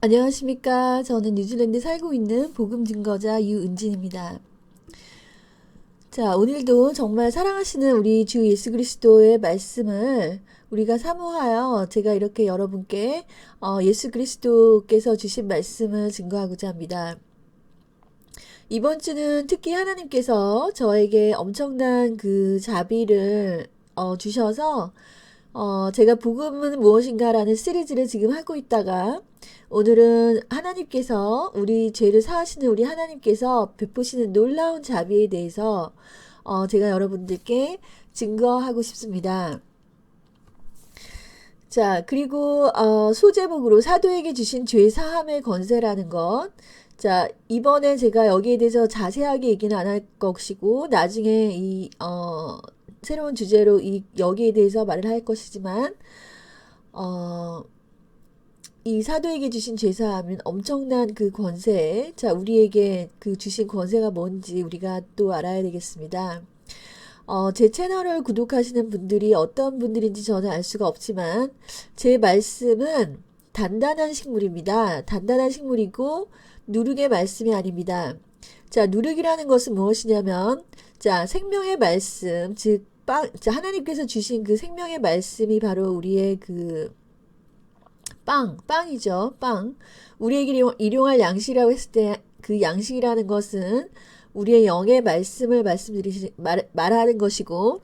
안녕하십니까. 저는 뉴질랜드에 살고 있는 복음 증거자 유은진입니다. 자, 오늘도 정말 사랑하시는 우리 주 예수 그리스도의 말씀을 우리가 사모하여 제가 이렇게 여러분께 예수 그리스도께서 주신 말씀을 증거하고자 합니다. 이번 주는 특히 하나님께서 저에게 엄청난 그 자비를 주셔서 제가 복음은 무엇인가라는 시리즈를 지금 하고 있다가 오늘은 하나님께서 우리 죄를 사하시는 우리 하나님께서 베푸시는 놀라운 자비에 대해서 제가 여러분들께 증거하고 싶습니다. 자, 그리고 소제목으로 사도에게 주신 죄 사함의 권세라는 것. 자, 이번에 제가 여기에 대해서 자세하게 얘기는 안 할 것이고 나중에 새로운 주제로 여기에 대해서 말을 할 것이지만 이 사도에게 주신 죄사함은 엄청난 그 권세, 자, 우리에게 그 주신 권세가 뭔지 우리가 또 알아야 되겠습니다. 제 채널을 구독하시는 분들이 어떤 분들인지 저는 알 수가 없지만, 제 말씀은 단단한 식물입니다. 단단한 식물이고, 누룩의 말씀이 아닙니다. 자, 누룩이라는 것은 무엇이냐면, 자, 생명의 말씀, 즉, 하나님께서 주신 그 생명의 말씀이 바로 우리의 그 빵이죠. 빵. 우리에게 일용할 양식이라고 했을 때 그 양식이라는 것은 우리의 영의 말씀을 말하는 것이고,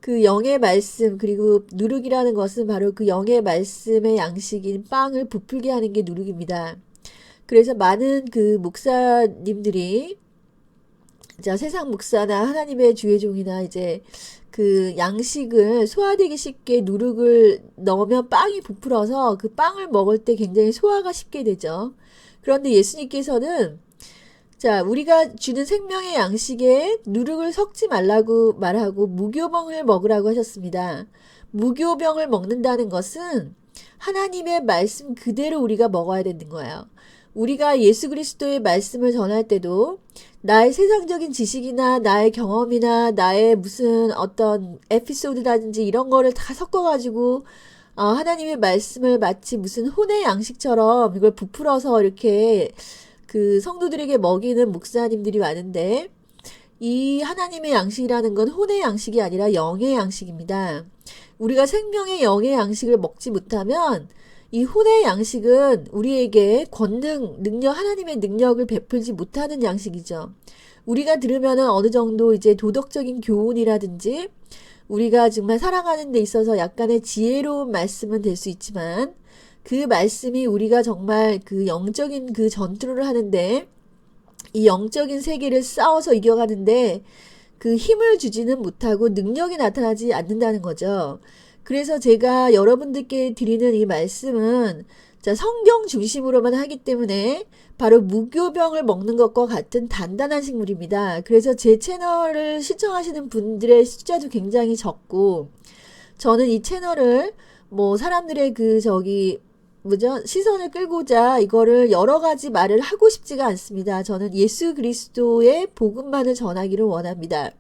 그 영의 말씀, 그리고 누룩이라는 것은 바로 그 영의 말씀의 양식인 빵을 부풀게 하는 게 누룩입니다. 그래서 많은 그 목사님들이, 자, 세상 목사나 하나님의 주의 종이나 이제 그 양식을 소화되기 쉽게 누룩을 넣으면 빵이 부풀어서 그 빵을 먹을 때 굉장히 소화가 쉽게 되죠. 그런데 예수님께서는, 자, 우리가 주는 생명의 양식에 누룩을 섞지 말라고 말하고 무교병을 먹으라고 하셨습니다. 무교병을 먹는다는 것은 하나님의 말씀 그대로 우리가 먹어야 되는 거예요. 우리가 예수 그리스도의 말씀을 전할 때도 나의 세상적인 지식이나 나의 경험이나 나의 무슨 어떤 에피소드라든지 이런 거를 다 섞어가지고 하나님의 말씀을 마치 무슨 혼의 양식처럼 이걸 부풀어서 이렇게 그 성도들에게 먹이는 목사님들이 많은데, 이 하나님의 양식이라는 건 혼의 양식이 아니라 영의 양식입니다. 우리가 생명의 영의 양식을 먹지 못하면 이 혼의 양식은 우리에게 능력, 하나님의 능력을 베풀지 못하는 양식이죠. 우리가 들으면은 어느 정도 이제 도덕적인 교훈이라든지 우리가 정말 살아가는 데 있어서 약간의 지혜로운 말씀은 될 수 있지만, 그 말씀이 우리가 정말 그 영적인 그 전투를 하는데, 이 영적인 세계를 싸워서 이겨가는데 그 힘을 주지는 못하고 능력이 나타나지 않는다는 거죠. 그래서 제가 여러분들께 드리는 이 말씀은, 자, 성경 중심으로만 하기 때문에 바로 무교병을 먹는 것과 같은 단단한 식물입니다. 그래서 제 채널을 시청하시는 분들의 숫자도 굉장히 적고, 저는 이 채널을 뭐 사람들의 시선을 끌고자 이거를 여러 가지 말을 하고 싶지가 않습니다. 저는 예수 그리스도의 복음만을 전하기를 원합니다.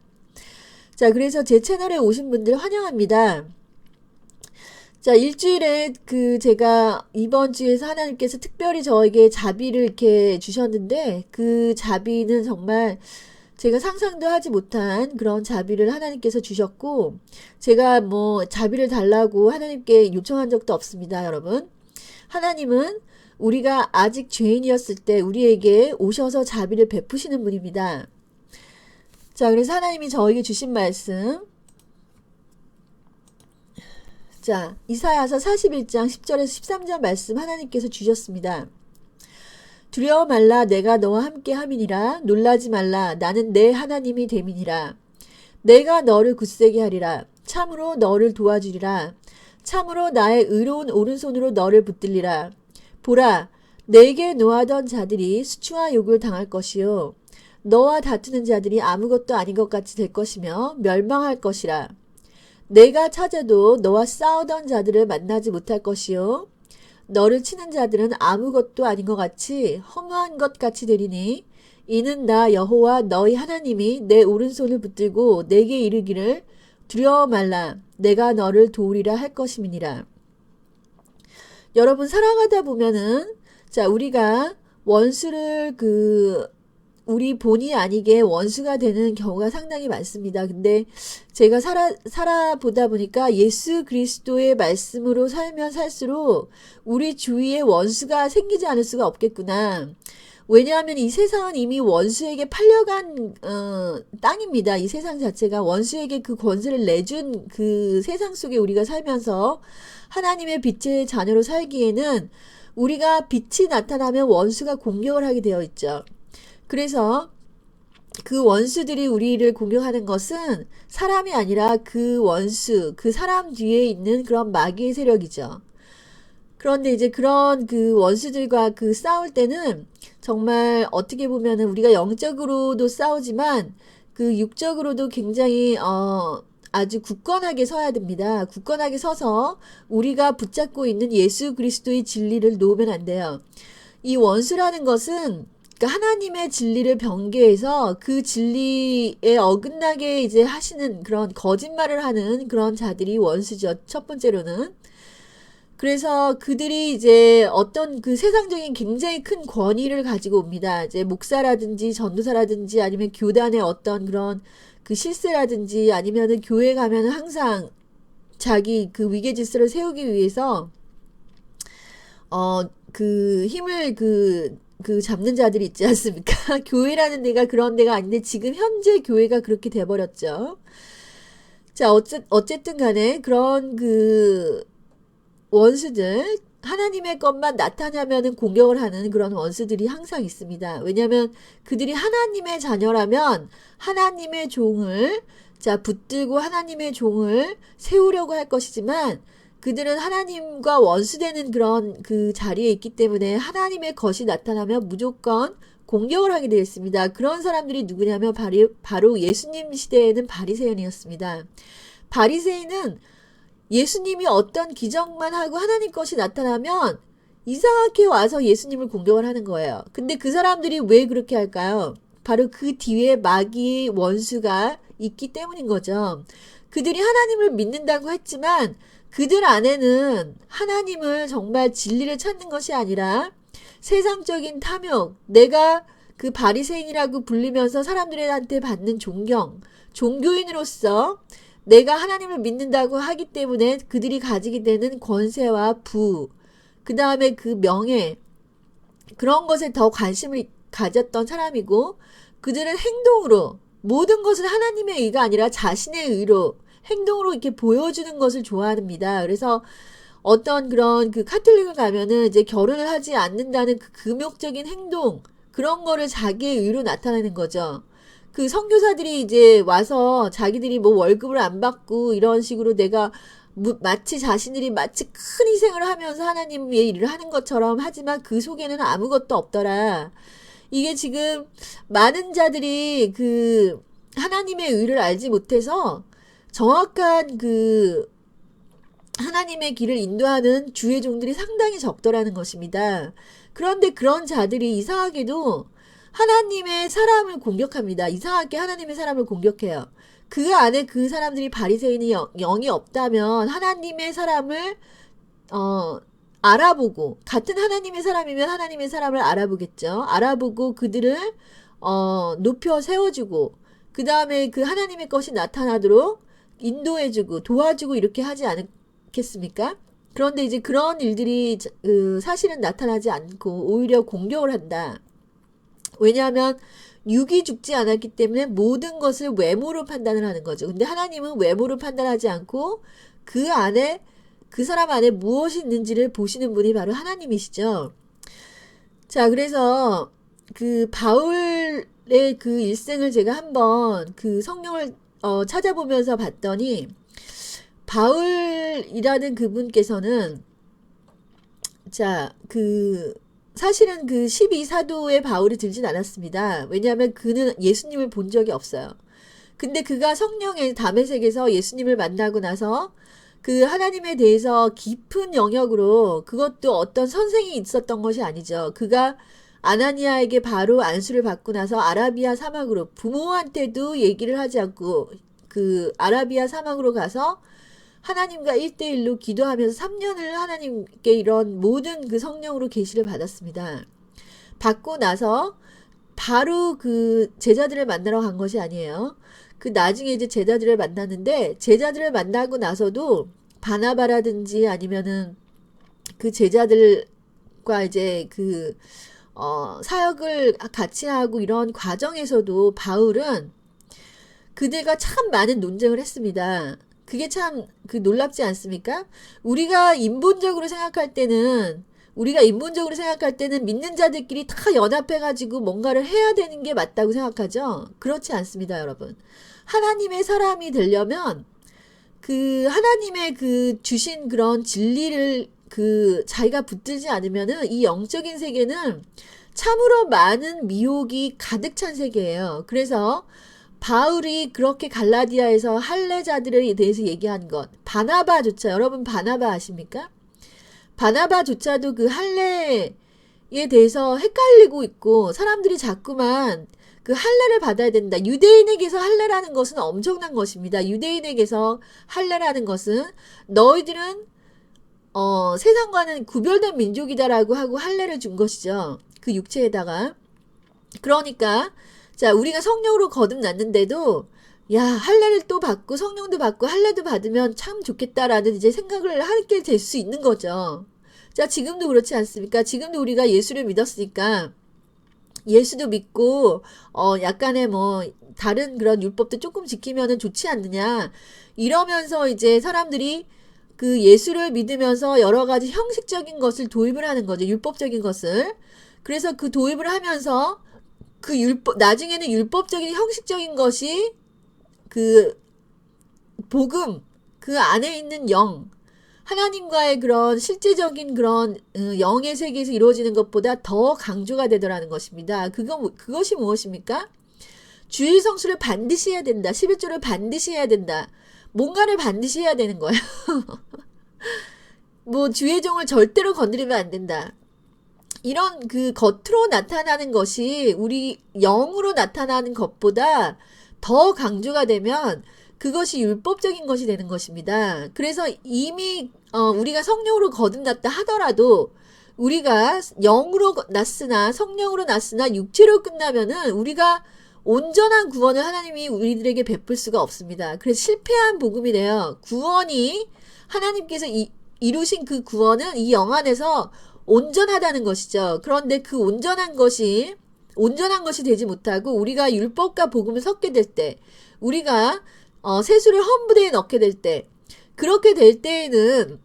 자, 그래서 제 채널에 오신 분들 환영합니다. 자, 일주일에 제가 이번 주에서 하나님께서 특별히 저에게 자비를 이렇게 주셨는데, 그 자비는 정말 제가 상상도 하지 못한 그런 자비를 하나님께서 주셨고, 제가 뭐 자비를 달라고 하나님께 요청한 적도 없습니다, 여러분. 하나님은 우리가 아직 죄인이었을 때 우리에게 오셔서 자비를 베푸시는 분입니다. 자, 그래서 하나님이 저에게 주신 말씀, 자, 이사야서 41장 10절에서 13절 말씀 하나님께서 주셨습니다. 두려워 말라, 내가 너와 함께 함이니라. 놀라지 말라, 나는 내 하나님이 됨이니라. 내가 너를 굳세게 하리라. 참으로 너를 도와주리라. 참으로 나의 의로운 오른손으로 너를 붙들리라. 보라, 내게 노하던 자들이 수치와 욕을 당할 것이요, 너와 다투는 자들이 아무것도 아닌 것 같이 될 것이며 멸망할 것이라. 내가 찾아도 너와 싸우던 자들을 만나지 못할 것이요, 너를 치는 자들은 아무것도 아닌 것 같이 허무한 것 같이 되리니, 이는 나 여호와 너희 하나님이 내 오른손을 붙들고 내게 이르기를 두려워 말라, 내가 너를 도우리라 할 것임이니라. 여러분, 살아가다 보면은 자, 우리가 원수를 우리 본의 아니게 원수가 되는 경우가 상당히 많습니다. 근데 제가 살아보다 보니까 예수 그리스도의 말씀으로 살면 살수록 우리 주위에 원수가 생기지 않을 수가 없겠구나. 왜냐하면 이 세상은 이미 원수에게 팔려간 땅입니다. 이 세상 자체가 원수에게 그 권세를 내준 그 세상 속에 우리가 살면서 하나님의 빛의 자녀로 살기에는 우리가 빛이 나타나면 원수가 공격을 하게 되어 있죠. 그래서 그 원수들이 우리를 공격하는 것은 사람이 아니라 그 원수, 그 사람 뒤에 있는 그런 마귀의 세력이죠. 그런데 이제 그런 그 원수들과 그 싸울 때는 정말 어떻게 보면은 우리가 영적으로도 싸우지만 그 육적으로도 굉장히 아주 굳건하게 서야 됩니다. 굳건하게 서서 우리가 붙잡고 있는 예수 그리스도의 진리를 놓으면 안 돼요. 이 원수라는 것은 하나님의 진리를 변개해서 그 진리에 어긋나게 이제 하시는 그런 거짓말을 하는 그런 자들이 원수죠. 첫 번째로는. 그래서 그들이 이제 어떤 그 세상적인 굉장히 큰 권위를 가지고 옵니다. 이제 목사라든지 전도사라든지 아니면 교단의 어떤 그런 그 실세라든지 아니면은 교회 가면은 항상 자기 그 위계 질서를 세우기 위해서 그 힘을 잡는 자들이 있지 않습니까? 교회라는 데가 그런 데가 아닌데 지금 현재 교회가 그렇게 돼버렸죠. 자, 어쨌든 간에 그런 그 원수들, 하나님의 것만 나타나면은 공격을 하는 그런 원수들이 항상 있습니다. 왜냐하면 그들이 하나님의 자녀라면 하나님의 종을 붙들고 하나님의 종을 세우려고 할 것이지만 그들은 하나님과 원수되는 그런 그 자리에 있기 때문에 하나님의 것이 나타나면 무조건 공격을 하게 되어 있습니다. 그런 사람들이 누구냐면 바로 예수님 시대에는 바리새인이었습니다. 바리새인은 예수님이 어떤 기적만 하고 하나님 것이 나타나면 이상하게 와서 예수님을 공격을 하는 거예요. 근데 그 사람들이 왜 그렇게 할까요? 바로 그 뒤에 마귀의 원수가 있기 때문인 거죠. 그들이 하나님을 믿는다고 했지만 그들 안에는 하나님을 정말 진리를 찾는 것이 아니라 세상적인 탐욕, 내가 그 바리새인이라고 불리면서 사람들한테 받는 존경, 종교인으로서 내가 하나님을 믿는다고 하기 때문에 그들이 가지게 되는 권세와 부, 그 다음에 그 명예, 그런 것에 더 관심을 가졌던 사람이고 그들은 행동으로 모든 것은 하나님의 의가 아니라 자신의 의로 행동으로 이렇게 보여주는 것을 좋아합니다. 그래서 어떤 그런 그 카톨릭을 가면은 이제 결혼을 하지 않는다는 그 금욕적인 행동, 그런 거를 자기의 의로 나타내는 거죠. 그 선교사들이 이제 와서 자기들이 뭐 월급을 안 받고 이런 식으로 내가 마치 자신들이 마치 큰 희생을 하면서 하나님의 일을 하는 것처럼 하지만 그 속에는 아무것도 없더라. 이게 지금 많은 자들이 그 하나님의 의를 알지 못해서 정확한 그 하나님의 길을 인도하는 주의 종들이 상당히 적더라는 것입니다. 그런데 그런 자들이 이상하게도 하나님의 사람을 공격합니다. 이상하게 하나님의 사람을 공격해요. 그 안에 그 사람들이 바리새인이 영이 없다면 하나님의 사람을 알아보고 같은 하나님의 사람이면 하나님의 사람을 알아보겠죠. 알아보고 그들을 높여 세워주고 그 다음에 그 하나님의 것이 나타나도록 인도해주고 도와주고 이렇게 하지 않겠습니까? 그런데 이제 그런 일들이 사실은 나타나지 않고 오히려 공격을 한다. 왜냐하면 육이 죽지 않았기 때문에 모든 것을 외모로 판단을 하는 거죠. 근데 하나님은 외모로 판단하지 않고 그 안에 그 사람 안에 무엇이 있는지를 보시는 분이 바로 하나님이시죠. 자, 그래서 그 바울의 그 일생을 제가 한번 그 성경을 찾아보면서 봤더니 바울이라는 그분께서는 사실은 그 12사도의 바울이 들진 않았습니다. 왜냐하면 그는 예수님을 본 적이 없어요. 근데 그가 성령의 다메섹에서 예수님을 만나고 나서 그 하나님에 대해서 깊은 영역으로 그것도 어떤 선생이 있었던 것이 아니죠. 그가 아나니아에게 바로 안수를 받고 나서 아라비아 사막으로 부모한테도 얘기를 하지 않고 그 아라비아 사막으로 가서 하나님과 1대1로 기도하면서 3년을 하나님께 이런 모든 그 성령으로 계시를 받았습니다. 받고 나서 바로 그 제자들을 만나러 간 것이 아니에요. 그 나중에 이제 제자들을 만났는데, 제자들을 만나고 나서도 바나바라든지 아니면은 그 제자들과 이제 그 사역을 같이 하고 이런 과정에서도 바울은 그들과 참 많은 논쟁을 했습니다. 그게 참 그 놀랍지 않습니까? 우리가 인본적으로 생각할 때는 믿는 자들끼리 다 연합해가지고 뭔가를 해야 되는 게 맞다고 생각하죠? 그렇지 않습니다, 여러분. 하나님의 사람이 되려면 그 하나님의 그 주신 그런 진리를 그 자기가 붙들지 않으면은 이 영적인 세계는 참으로 많은 미혹이 가득 찬 세계예요. 그래서 바울이 그렇게 갈라디아에서 할례자들에 대해서 얘기한 것, 바나바조차, 여러분 바나바 아십니까? 바나바조차도 그 할례에 대해서 헷갈리고 있고, 사람들이 자꾸만 그 할례를 받아야 된다. 유대인에게서 할례라는 것은 엄청난 것입니다. 유대인에게서 할례라는 것은 너희들은 세상과는 구별된 민족이다라고 하고 할례를 준 것이죠. 그 육체에다가. 그러니까 자, 우리가 성령으로 거듭났는데도 야, 할례를 또 받고 성령도 받고 할례도 받으면 참 좋겠다라는 이제 생각을 하게 될 수 있는 거죠. 자, 지금도 그렇지 않습니까? 지금도 우리가 예수를 믿었으니까 예수도 믿고 약간의 뭐 다른 그런 율법도 조금 지키면은 좋지 않느냐, 이러면서 이제 사람들이 그 예수를 믿으면서 여러 가지 형식적인 것을 도입을 하는 거죠. 율법적인 것을. 그래서 그 도입을 하면서 그 나중에는 율법적인 형식적인 것이 그 복음, 그 안에 있는 영, 하나님과의 그런 실제적인 그런 영의 세계에서 이루어지는 것보다 더 강조가 되더라는 것입니다. 그것이 무엇입니까? 주일 성수를 반드시 해야 된다. 11조를 반드시 해야 된다. 뭔가를 반드시 해야 되는 거예요. 뭐 주의 종을 절대로 건드리면 안 된다. 이런 그 겉으로 나타나는 것이 우리 영으로 나타나는 것보다 더 강조가 되면 그것이 율법적인 것이 되는 것입니다. 그래서 이미 우리가 성령으로 거듭났다 하더라도 우리가 영으로 났으나 성령으로 났으나 육체로 끝나면은 우리가 온전한 구원을 하나님이 우리들에게 베풀 수가 없습니다. 그래서 실패한 복음이 돼요. 구원이 하나님께서 이루신 그 구원은 이 영 안에서 온전하다는 것이죠. 그런데 그 온전한 것이 되지 못하고 우리가 율법과 복음을 섞게 될 때, 우리가 세수를 헌부대에 넣게 될 때, 그렇게 될 때에는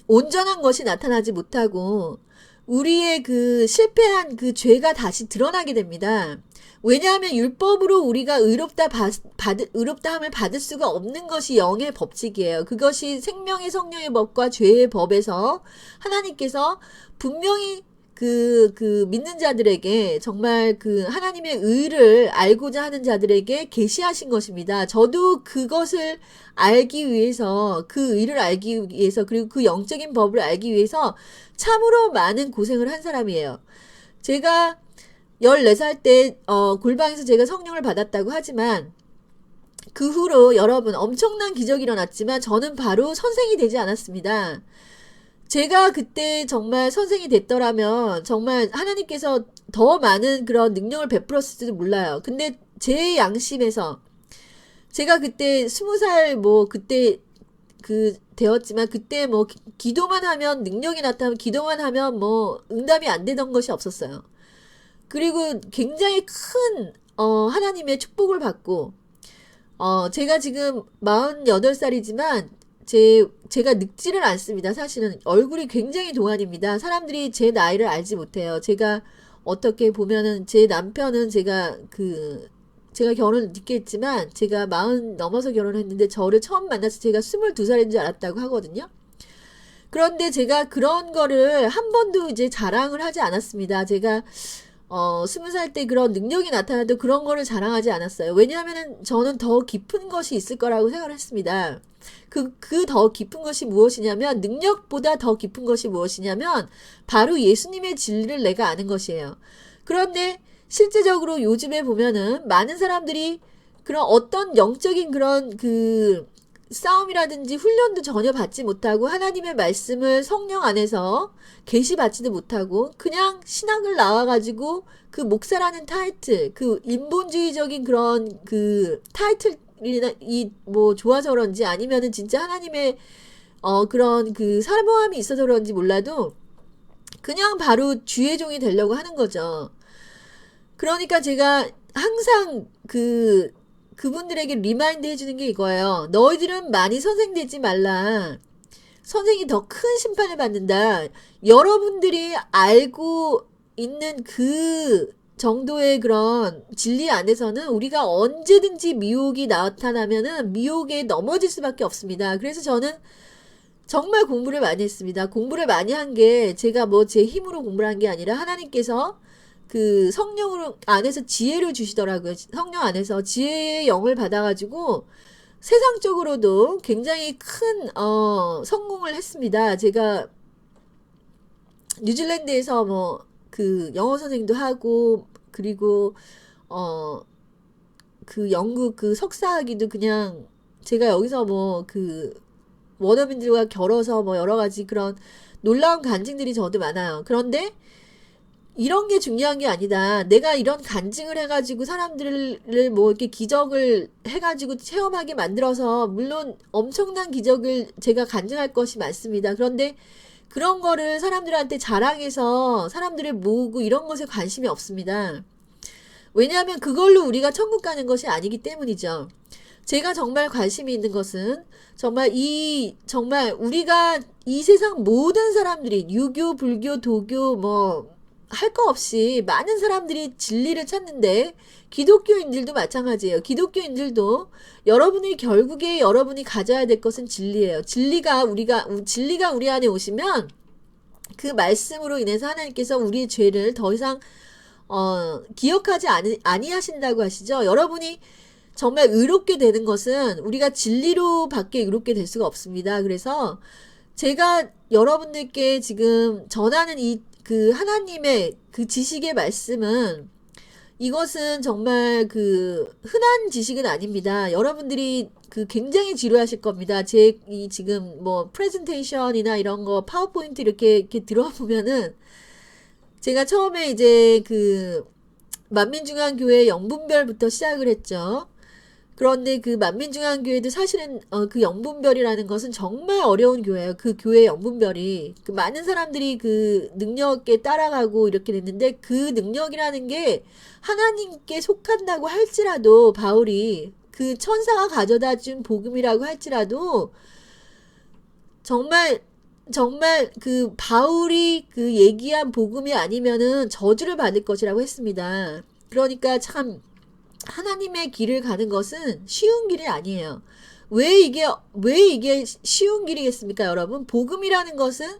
온전한 것이 나타나지 못하고 우리의 그 실패한 그 죄가 다시 드러나게 됩니다. 왜냐하면 율법으로 우리가 의롭다함을 받을 수가 없는 것이 영의 법칙이에요. 그것이 생명의 성령의 법과 죄의 법에서 하나님께서 분명히 그 믿는 자들에게 정말 그 하나님의 의를 알고자 하는 자들에게 계시하신 것입니다. 저도 그것을 알기 위해서, 그 의를 알기 위해서, 그리고 그 영적인 법을 알기 위해서 참으로 많은 고생을 한 사람이에요. 제가 14살 때 골방에서 제가 성령을 받았다고 하지만 그 후로 여러분 엄청난 기적이 일어났지만 저는 바로 선생이 되지 않았습니다. 제가 그때 정말 선생이 됐더라면 정말 하나님께서 더 많은 그런 능력을 베풀었을지도 몰라요. 근데 제 양심에서 제가 그때 20살 뭐 그때 그 되었지만 그때 뭐 기도만 하면 능력이 나타나면 기도만 하면 뭐 응답이 안 되던 것이 없었어요. 그리고 굉장히 큰 하나님의 축복을 받고 제가 지금 48살이지만 제가 늙지를 않습니다. 사실은 얼굴이 굉장히 동안입니다. 사람들이 제 나이를 알지 못해요. 제가 어떻게 보면은 제 남편은 제가 결혼을 늦게 했지만 제가 40 넘어서 결혼했는데 저를 처음 만나서 제가 22살인 줄 알았다고 하거든요. 그런데 제가 그런 거를 한 번도 이제 자랑을 하지 않았습니다. 제가 20살 때 그런 능력이 나타나도 그런 거를 자랑하지 않았어요. 왜냐하면은 저는 더 깊은 것이 있을 거라고 생각을 했습니다. 그 더 깊은 것이 무엇이냐면, 능력보다 더 깊은 것이 무엇이냐면, 바로 예수님의 진리를 내가 아는 것이에요. 그런데 실제적으로 요즘에 보면은 많은 사람들이 그런 어떤 영적인 그런 싸움이라든지 훈련도 전혀 받지 못하고 하나님의 말씀을 성령 안에서 계시받지도 못하고 그냥 신학을 나와가지고 그 목사라는 타이틀, 그 인본주의적인 그런 그 타이틀이나 이 뭐 좋아서 그런지 아니면은 진짜 하나님의 그런 그 사모함이 있어서 그런지 몰라도 그냥 바로 주의 종이 되려고 하는 거죠. 그러니까 제가 항상 그분들에게 리마인드 해주는 게 이거예요. 너희들은 많이 선생되지 말라. 선생이 더 큰 심판을 받는다. 여러분들이 알고 있는 그 정도의 그런 진리 안에서는 우리가 언제든지 미혹이 나타나면은 미혹에 넘어질 수밖에 없습니다. 그래서 저는 정말 공부를 많이 했습니다. 공부를 많이 한 게 제가 뭐 제 힘으로 공부를 한 게 아니라 하나님께서 그 성령으로 안에서 지혜를 주시더라고요. 성령 안에서 지혜의 영을 받아가지고 세상적으로도 굉장히 큰 성공을 했습니다. 제가 뉴질랜드에서 뭐 그 영어 선생도 하고 그리고 그 영국 그 석사학위도 그냥 제가 여기서 뭐 그 원어민들과 결어서 뭐 여러 가지 그런 놀라운 간증들이 저도 많아요. 그런데 이런 게 중요한 게 아니다. 내가 이런 간증을 해가지고 사람들을 뭐 이렇게 기적을 해가지고 체험하게 만들어서 물론 엄청난 기적을 제가 간증할 것이 많습니다. 그런데 그런 거를 사람들한테 자랑해서 사람들을 모으고 이런 것에 관심이 없습니다. 왜냐하면 그걸로 우리가 천국 가는 것이 아니기 때문이죠. 제가 정말 관심이 있는 것은 정말 우리가 이 세상 모든 사람들이 유교, 불교, 도교 뭐 할 거 없이 많은 사람들이 진리를 찾는데 기독교인들도 마찬가지예요. 기독교인들도 여러분이 결국에 여러분이 가져야 될 것은 진리예요. 진리가 우리 안에 오시면 그 말씀으로 인해서 하나님께서 우리의 죄를 더 이상 기억하지 아니하신다고 하시죠. 여러분이 정말 의롭게 되는 것은 우리가 진리로 밖에 의롭게 될 수가 없습니다. 그래서 제가 여러분들께 지금 전하는 그 하나님의 그 지식의 말씀은 이것은 정말 그 흔한 지식은 아닙니다. 여러분들이 그 굉장히 지루하실 겁니다. 제 이 지금 뭐 프레젠테이션이나 이런 거 파워포인트 이렇게 들어보면은 제가 처음에 이제 그 만민중앙교회 영분별부터 시작을 했죠. 그런데 그 만민중앙교회도 사실은 그 영분별이라는 것은 정말 어려운 교회예요. 그 교회 영분별이 그 많은 사람들이 그 능력에 따라가고 이렇게 됐는데 그 능력이라는 게 하나님께 속한다고 할지라도 바울이 그 천사가 가져다 준 복음이라고 할지라도 정말 그 바울이 그 얘기한 복음이 아니면은 저주를 받을 것이라고 했습니다. 그러니까 참 하나님의 길을 가는 것은 쉬운 길이 아니에요. 왜 이게 쉬운 길이겠습니까, 여러분? 복음이라는 것은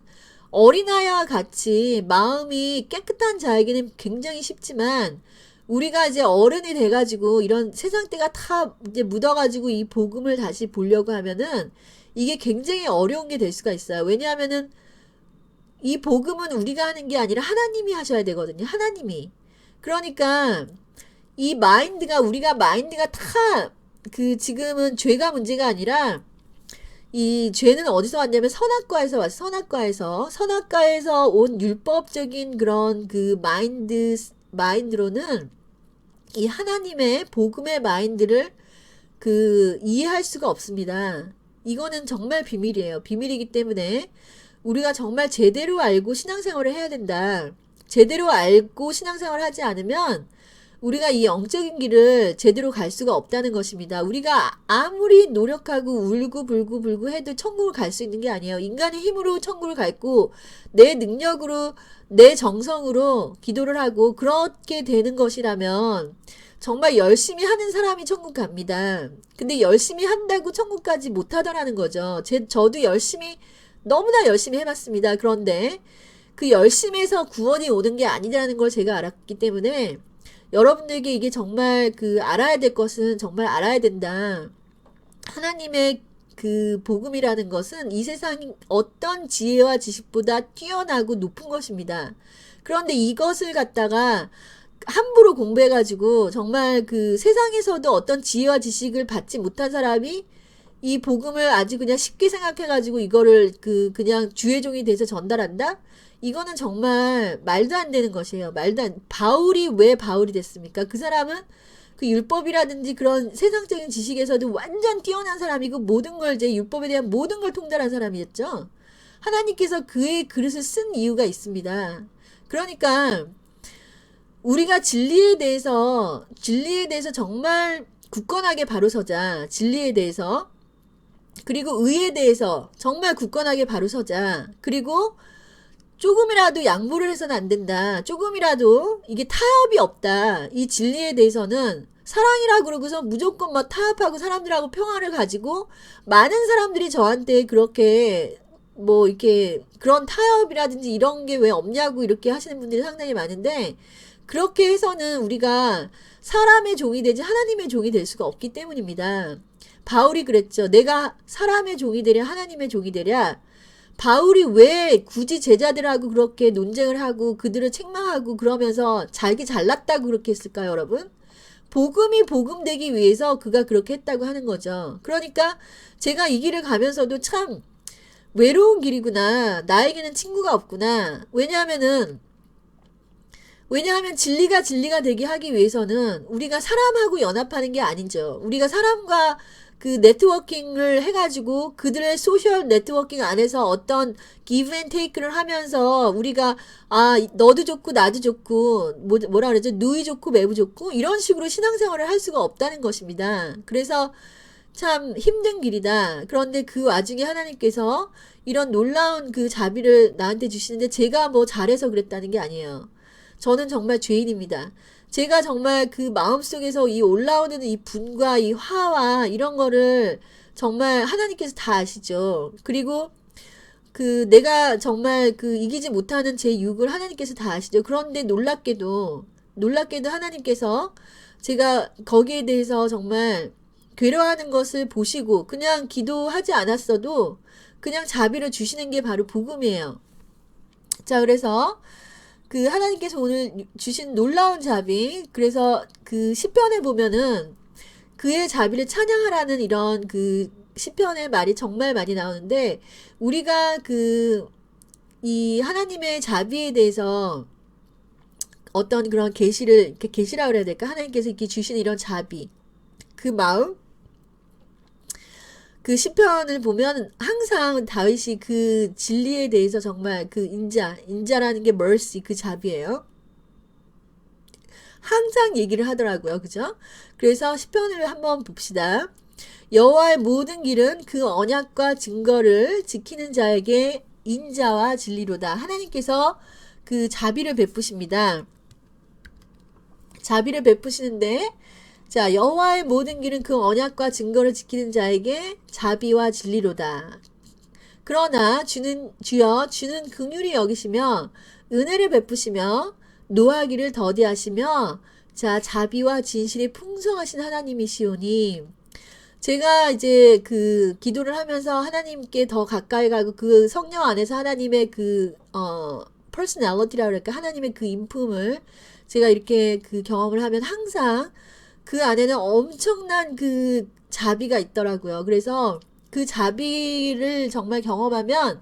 어린아이와 같이 마음이 깨끗한 자에게는 굉장히 쉽지만 우리가 이제 어른이 돼가지고 이런 세상 때가 다 이제 묻어가지고 이 복음을 다시 보려고 하면은 이게 굉장히 어려운 게 될 수가 있어요. 왜냐하면은 이 복음은 우리가 하는 게 아니라 하나님이 하셔야 되거든요. 하나님이. 그러니까 우리가 마인드가 다 그 지금은 죄가 문제가 아니라 이 죄는 어디서 왔냐면 선악과에서 왔어. 선악과에서 온 율법적인 그런 그 마인드로는 이 하나님의 복음의 마인드를 그 이해할 수가 없습니다. 이거는 정말 비밀이에요. 비밀이기 때문에 우리가 정말 제대로 알고 신앙생활을 해야 된다. 제대로 알고 신앙생활을 하지 않으면 우리가 이 영적인 길을 제대로 갈 수가 없다는 것입니다. 우리가 아무리 노력하고 울고 해도 천국을 갈 수 있는 게 아니에요. 인간의 힘으로 천국을 갈고 내 능력으로 내 정성으로 기도를 하고 그렇게 되는 것이라면 정말 열심히 하는 사람이 천국 갑니다. 근데 열심히 한다고 천국 가지 못하더라는 거죠. 저도 너무나 열심히 해봤습니다. 그런데 그 열심에서 구원이 오는 게 아니라는 걸 제가 알았기 때문에 여러분들에게 이게 정말 그 알아야 될 것은 정말 알아야 된다. 하나님의 그 복음이라는 것은 이 세상 어떤 지혜와 지식보다 뛰어나고 높은 것입니다. 그런데 이것을 갖다가 함부로 공부해가지고 정말 그 세상에서도 어떤 지혜와 지식을 받지 못한 사람이 이 복음을 아주 그냥 쉽게 생각해가지고 이거를 그냥 주의 종이 돼서 전달한다? 이거는 정말 말도 안 되는 것이에요. 바울이 왜 바울이 됐습니까? 그 사람은 그 율법이라든지 그런 세상적인 지식에서도 완전 뛰어난 사람이고 모든 걸 이제 율법에 대한 모든 걸 통달한 사람이었죠. 하나님께서 그의 그릇을 쓴 이유가 있습니다. 그러니까 우리가 진리에 대해서 정말 굳건하게 바로 서자. 진리에 대해서 그리고 의에 대해서 정말 굳건하게 바로 서자. 그리고 조금이라도 양보를 해서는 안 된다. 조금이라도 이게 타협이 없다. 이 진리에 대해서는 사랑이라 그러고서 무조건 막 타협하고 사람들하고 평화를 가지고 많은 사람들이 저한테 그렇게 뭐 이렇게 그런 타협이라든지 이런 게 왜 없냐고 이렇게 하시는 분들이 상당히 많은데 그렇게 해서는 우리가 사람의 종이 되지 하나님의 종이 될 수가 없기 때문입니다. 바울이 그랬죠. 내가 사람의 종이 되랴 하나님의 종이 되랴. 바울이 왜 굳이 제자들하고 그렇게 논쟁을 하고 그들을 책망하고 그러면서 자기 잘났다고 그렇게 했을까요, 여러분? 복음이 복음되기 위해서 그가 그렇게 했다고 하는 거죠. 그러니까 제가 이 길을 가면서도 참 외로운 길이구나. 나에게는 친구가 없구나. 왜냐하면 진리가 되게 하기 위해서는 우리가 사람하고 연합하는 게 아니죠. 우리가 사람과 그 네트워킹을 해가지고 그들의 소셜 네트워킹 안에서 어떤 give and take를 하면서 우리가 너도 좋고 나도 좋고 뭐라 그러죠? 누이 좋고 매부 좋고 이런 식으로 신앙생활을 할 수가 없다는 것입니다. 그래서 참 힘든 길이다. 그런데 그 와중에 하나님께서 이런 놀라운 그 자비를 나한테 주시는데 제가 뭐 잘해서 그랬다는 게 아니에요. 저는 정말 죄인입니다. 제가 정말 그 마음속에서 이 올라오는 이 분과 이 화와 이런 거를 정말 하나님께서 다 아시죠. 그리고 그 내가 정말 그 이기지 못하는 제 육을 하나님께서 다 아시죠. 그런데 놀랍게도 하나님께서 제가 거기에 대해서 정말 괴로워하는 것을 보시고 그냥 기도하지 않았어도 그냥 자비를 주시는 게 바로 복음이에요. 자, 그래서 그 하나님께서 오늘 주신 놀라운 자비, 그래서 그 시편에 보면은 그의 자비를 찬양하라는 이런 그 시편의 말이 정말 많이 나오는데 우리가 이 하나님의 자비에 대해서 어떤 그런 계시라 그래야 될까? 하나님께서 이렇게 주신 이런 자비, 그 마음, 그 시편을 보면 항상 다윗이 그 진리에 대해서 정말 그 인자라는 게 mercy, 그 자비예요. 항상 얘기를 하더라고요. 그죠? 그래서 시편을 한번 봅시다. 여호와의 모든 길은 그 언약과 증거를 지키는 자에게 인자와 진리로다. 하나님께서 그 자비를 베푸십니다. 자비를 베푸시는데 자, 여호와의 모든 길은 그 언약과 증거를 지키는 자에게 자비와 진리로다. 그러나 주여 주는 긍휼히 여기시며 은혜를 베푸시며 노하기를 더디하시며 자, 자비와 진실이 풍성하신 하나님이시오니 제가 이제 그 기도를 하면서 하나님께 더 가까이 가고 그 성령 안에서 하나님의 personality라고 할까? 하나님의 그 인품을 제가 이렇게 그 경험을 하면 항상 그 안에는 엄청난 그 자비가 있더라고요. 그래서 그 자비를 정말 경험하면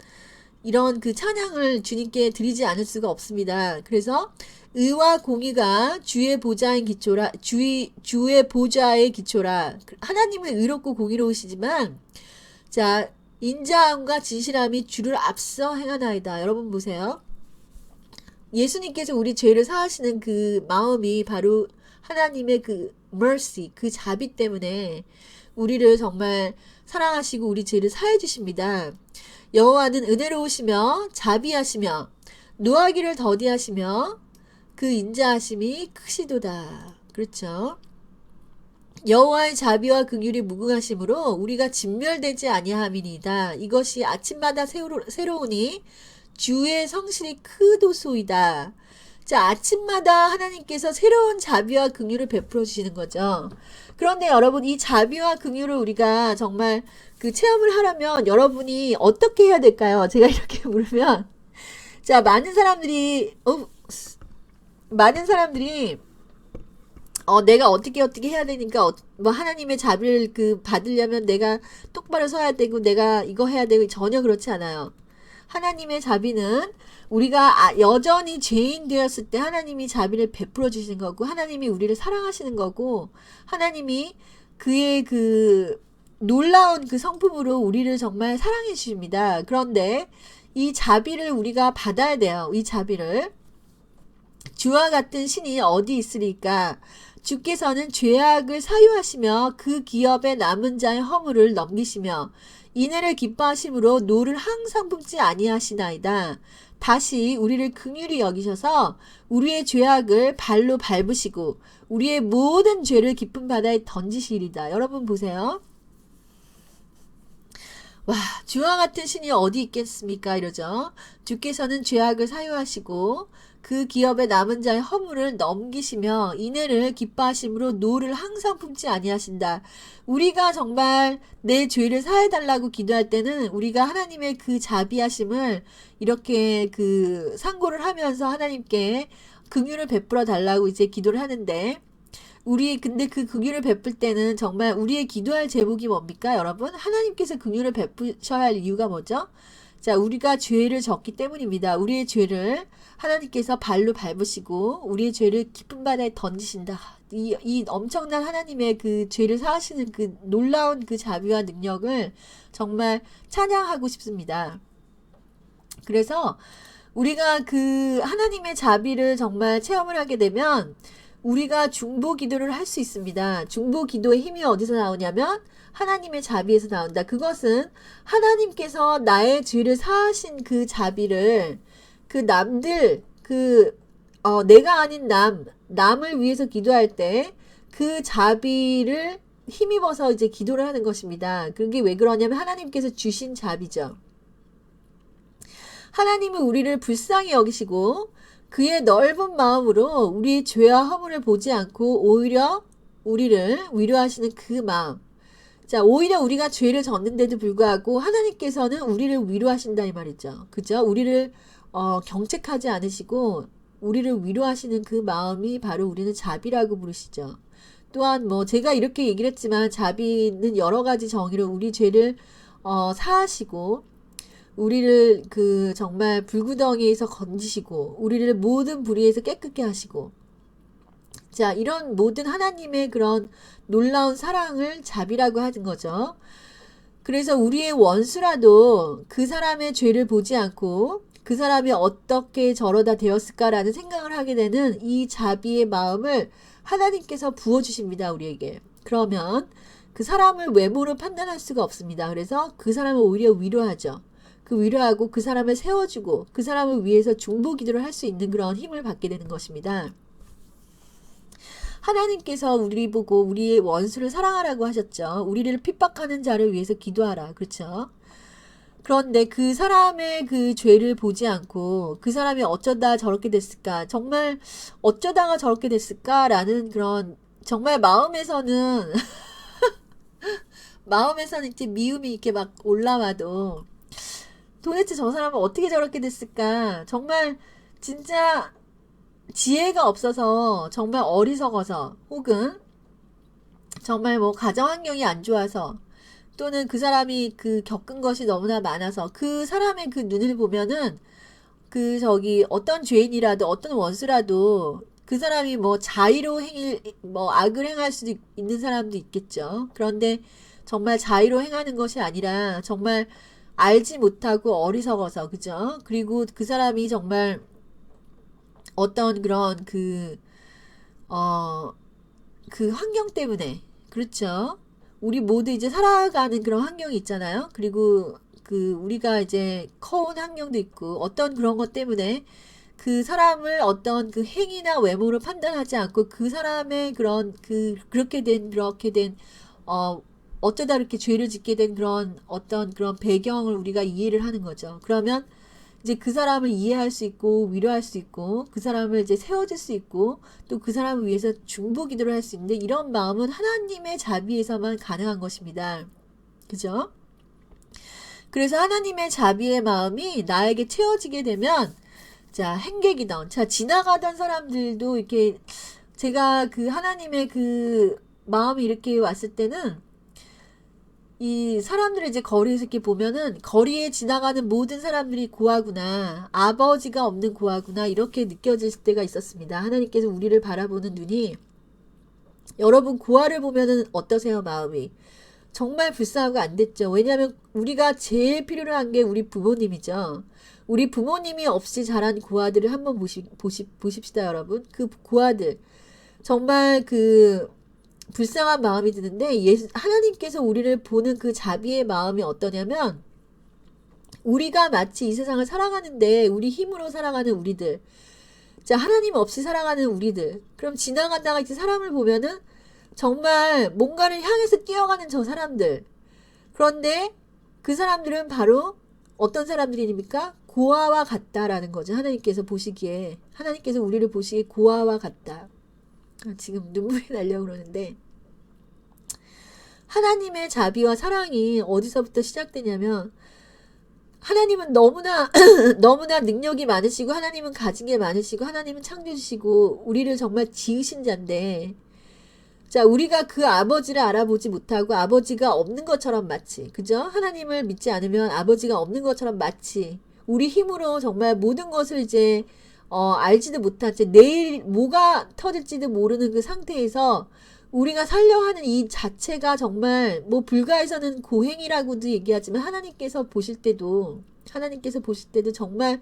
이런 그 찬양을 주님께 드리지 않을 수가 없습니다. 그래서 의와 공의가 주의 보좌의 기초라. 하나님은 의롭고 공의로우시지만 자, 인자함과 진실함이 주를 앞서 행하나이다. 여러분 보세요. 예수님께서 우리 죄를 사하시는 그 마음이 바로 하나님의 그 mercy, 그 자비 때문에 우리를 정말 사랑하시고 우리 죄를 사해 주십니다. 여호와는 은혜로우시며 자비하시며 노하기를 더디하시며 그 인자하심이 크시도다. 그렇죠? 여호와의 자비와 긍휼이 무궁하심으로 우리가 진멸되지 아니함이니이다. 이것이 아침마다 새로우니 주의 성실이 크도소이다. 자, 아침마다 하나님께서 새로운 자비와 긍휼을 베풀어 주시는 거죠. 그런데 여러분, 이 자비와 긍휼을 우리가 정말 그 체험을 하려면 여러분이 어떻게 해야 될까요? 제가 이렇게 물으면 많은 사람들이 내가 어떻게 해야 되니까, 뭐, 하나님의 자비를 받으려면 내가 똑바로 서야 되고, 내가 이거 해야 되고, 전혀 그렇지 않아요. 하나님의 자비는 우리가 여전히 죄인 되었을 때 하나님이 자비를 베풀어 주시는 거고, 하나님이 우리를 사랑하시는 거고, 하나님이 그의 놀라운 성품으로 우리를 정말 사랑해 주십니다. 그런데 이 자비를 우리가 받아야 돼요. 이 자비를. 주와 같은 신이 어디 있으리까? 주께서는 죄악을 사유하시며 그 기업에 남은 자의 허물을 넘기시며 인애를 기뻐하심으로 노를 항상 품지 아니하시나이다. 다시 우리를 긍휼히 여기셔서 우리의 죄악을 발로 밟으시고 우리의 모든 죄를 깊은 바다에 던지시리다. 여러분 보세요. 와, 주와 같은 신이 어디 있겠습니까? 이러죠. 주께서는 죄악을 사유하시고 그 기업에 남은 자의 허물을 넘기시며 인애를 기뻐하심으로 노를 항상 품지 아니하신다. 우리가 정말 내 죄를 사해달라고 기도할 때는 우리가 하나님의 그 자비하심을 이렇게 상고를 하면서 하나님께 긍휼을 베풀어 달라고 이제 기도를 하는데, 근데 그 긍휼을 베풀 때는 정말 우리의 기도할 제목이 뭡니까, 여러분? 하나님께서 긍휼을 베푸셔야 할 이유가 뭐죠? 자, 우리가 죄를 졌기 때문입니다. 우리의 죄를 하나님께서 발로 밟으시고 우리의 죄를 깊은 바다에 던지신다. 이 엄청난 하나님의 죄를 사하시는 놀라운 자비와 능력을 정말 찬양하고 싶습니다. 그래서 우리가 하나님의 자비를 정말 체험을 하게 되면 우리가 중보 기도를 할 수 있습니다. 중보 기도의 힘이 어디서 나오냐면 하나님의 자비에서 나온다. 그것은 하나님께서 나의 죄를 사하신 그 자비를 남들 내가 아닌 남을 위해서 기도할 때 그 자비를 힘입어서 이제 기도를 하는 것입니다. 그게 왜 그러냐면 하나님께서 주신 자비죠. 하나님은 우리를 불쌍히 여기시고 그의 넓은 마음으로 우리의 죄와 허물을 보지 않고 오히려 우리를 위로하시는 그 마음. 자, 오히려 우리가 죄를 졌는데도 불구하고 하나님께서는 우리를 위로하신다 이 말이죠. 그죠? 우리를 경책하지 않으시고 우리를 위로하시는 그 마음이 바로 우리는 자비라고 부르시죠. 또한 제가 이렇게 얘기를 했지만 자비는 여러 가지 정의로 우리 죄를 사하시고 우리를 정말 불구덩이에서 건지시고 우리를 모든 불의에서 깨끗게 하시고, 자, 이런 모든 하나님의 그런 놀라운 사랑을 자비라고 하는 거죠. 그래서 우리의 원수라도 그 사람의 죄를 보지 않고 그 사람이 어떻게 저러다 되었을까라는 생각을 하게 되는 이 자비의 마음을 하나님께서 부어주십니다, 우리에게. 그러면 그 사람을 외모로 판단할 수가 없습니다. 그래서 그 사람을 오히려 위로하죠. 위로하고 그 사람을 세워주고 그 사람을 위해서 중보 기도를 할 수 있는 그런 힘을 받게 되는 것입니다. 하나님께서 우리 보고 우리의 원수를 사랑하라고 하셨죠. 우리를 핍박하는 자를 위해서 기도하라. 그렇죠? 그런데 그 사람의 죄를 보지 않고 그 사람이 어쩌다 저렇게 됐을까, 정말 어쩌다가 저렇게 됐을까라는 그런 정말 마음에서는 이제 미움이 이렇게 막 올라와도 도대체 저 사람은 어떻게 저렇게 됐을까? 정말 진짜 지혜가 없어서, 정말 어리석어서, 혹은 정말 가정 환경이 안 좋아서, 또는 그 사람이 겪은 것이 너무나 많아서 그 사람의 눈을 보면은 어떤 죄인이라도 어떤 원수라도 그 사람이 자의로 악을 행할 수도 있는 사람도 있겠죠. 그런데 정말 자의로 행하는 것이 아니라 정말 알지 못하고 어리석어서, 그죠? 그리고 그 사람이 정말 어떤 그런 환경 때문에, 그렇죠? 우리 모두 이제 살아가는 그런 환경이 있잖아요. 그리고 우리가 이제 커온 환경도 있고, 어떤 그런 것 때문에 그 사람을 어떤 행위나 외모로 판단하지 않고 그 사람의 그렇게 된, 어쩌다 이렇게 죄를 짓게 된 어떤 그런 배경을 우리가 이해를 하는 거죠. 그러면 이제 그 사람을 이해할 수 있고 위로할 수 있고 그 사람을 이제 세워줄 수 있고 또 그 사람을 위해서 중보 기도를 할 수 있는데, 이런 마음은 하나님의 자비에서만 가능한 것입니다. 그죠? 그래서 하나님의 자비의 마음이 나에게 채워지게 되면, 자, 행객이던, 자, 지나가던 사람들도 이렇게 제가 그 하나님의 그 마음이 이렇게 왔을 때는 이 사람들을 이제 거리에서 이렇게 보면은 거리에 지나가는 모든 사람들이 고아구나, 아버지가 없는 고아구나, 이렇게 느껴질 때가 있었습니다. 하나님께서 우리를 바라보는 눈이, 여러분 고아를 보면은 어떠세요, 마음이? 정말 불쌍하고 안 됐죠. 왜냐하면 우리가 제일 필요로 한 게 우리 부모님이죠. 우리 부모님이 없이 자란 고아들을 한번 보십시다, 여러분. 그 고아들 정말 그 불쌍한 마음이 드는데, 하나님께서 우리를 보는 그 자비의 마음이 어떠냐면, 우리가 마치 이 세상을 살아가는데 우리 힘으로 살아가는 우리들, 자, 하나님 없이 살아가는 우리들, 그럼 지나가다가 이제 사람을 보면은 정말 뭔가를 향해서 뛰어가는 저 사람들, 그런데 그 사람들은 바로 어떤 사람들입니까? 고아와 같다라는 거죠. 하나님께서 보시기에, 하나님께서 우리를 보시기에 고아와 같다. 지금 눈물이 나려고 그러는데, 하나님의 자비와 사랑이 어디서부터 시작되냐면, 하나님은 너무나 너무나 능력이 많으시고, 하나님은 가진 게 많으시고, 하나님은 창조주시고 우리를 정말 지으신 자인데, 자, 우리가 그 아버지를 알아보지 못하고 아버지가 없는 것처럼 마치, 그죠? 하나님을 믿지 않으면 아버지가 없는 것처럼 마치 우리 힘으로 정말 모든 것을 이제 알지도 못하지, 내일 뭐가 터질지도 모르는 그 상태에서 우리가 살려 하는 이 자체가 정말 뭐 불가에서는 고행이라고도 얘기하지만, 하나님께서 보실 때도 정말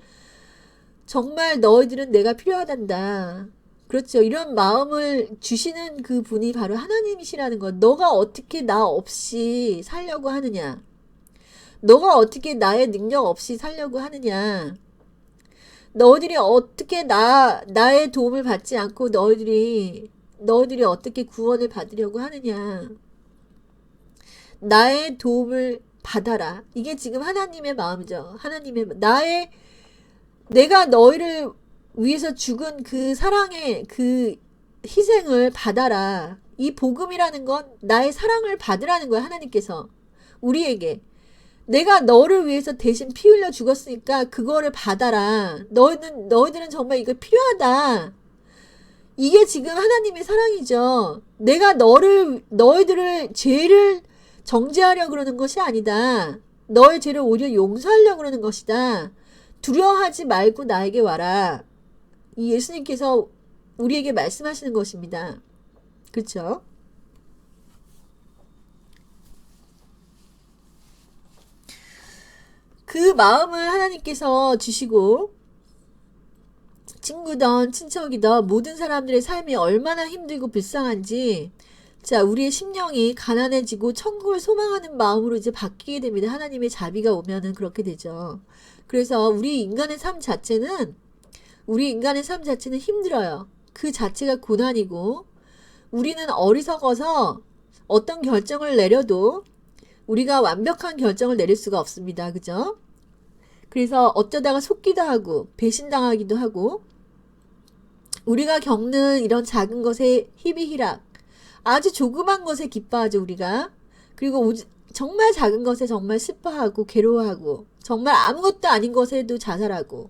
정말 너희들은 내가 필요하단다. 그렇죠. 이런 마음을 주시는 그 분이 바로 하나님이시라는 것. 너가 어떻게 나 없이 살려고 하느냐? 너가 어떻게 나의 능력 없이 살려고 하느냐? 너희들이 어떻게 나의 도움을 받지 않고 너희들이 어떻게 구원을 받으려고 하느냐? 나의 도움을 받아라. 이게 지금 하나님의 마음이죠. 내가 너희를 위해서 죽은 그 사랑의 그 희생을 받아라. 이 복음이라는 건 나의 사랑을 받으라는 거야, 하나님께서. 우리에게. 내가 너를 위해서 대신 피 흘려 죽었으니까 그거를 받아라. 너희들은 정말 이거 필요하다. 이게 지금 하나님의 사랑이죠. 내가 너희들을 죄를 정죄하려고 그러는 것이 아니다. 너의 죄를 오히려 용서하려고 그러는 것이다. 두려워하지 말고 나에게 와라. 이 예수님께서 우리에게 말씀하시는 것입니다. 그렇죠? 그 마음을 하나님께서 주시고, 친구든 친척이든 모든 사람들의 삶이 얼마나 힘들고 불쌍한지, 자, 우리의 심령이 가난해지고 천국을 소망하는 마음으로 이제 바뀌게 됩니다. 하나님의 자비가 오면은 그렇게 되죠. 그래서 우리 인간의 삶 자체는 힘들어요. 그 자체가 고난이고, 우리는 어리석어서 어떤 결정을 내려도 우리가 완벽한 결정을 내릴 수가 없습니다. 그죠? 그래서 어쩌다가 속기도 하고 배신당하기도 하고, 우리가 겪는 이런 작은 것에 희비희락, 아주 조그만 것에 기뻐하죠, 우리가. 그리고 정말 작은 것에 정말 슬퍼하고 괴로워하고, 정말 아무것도 아닌 것에도 자살하고.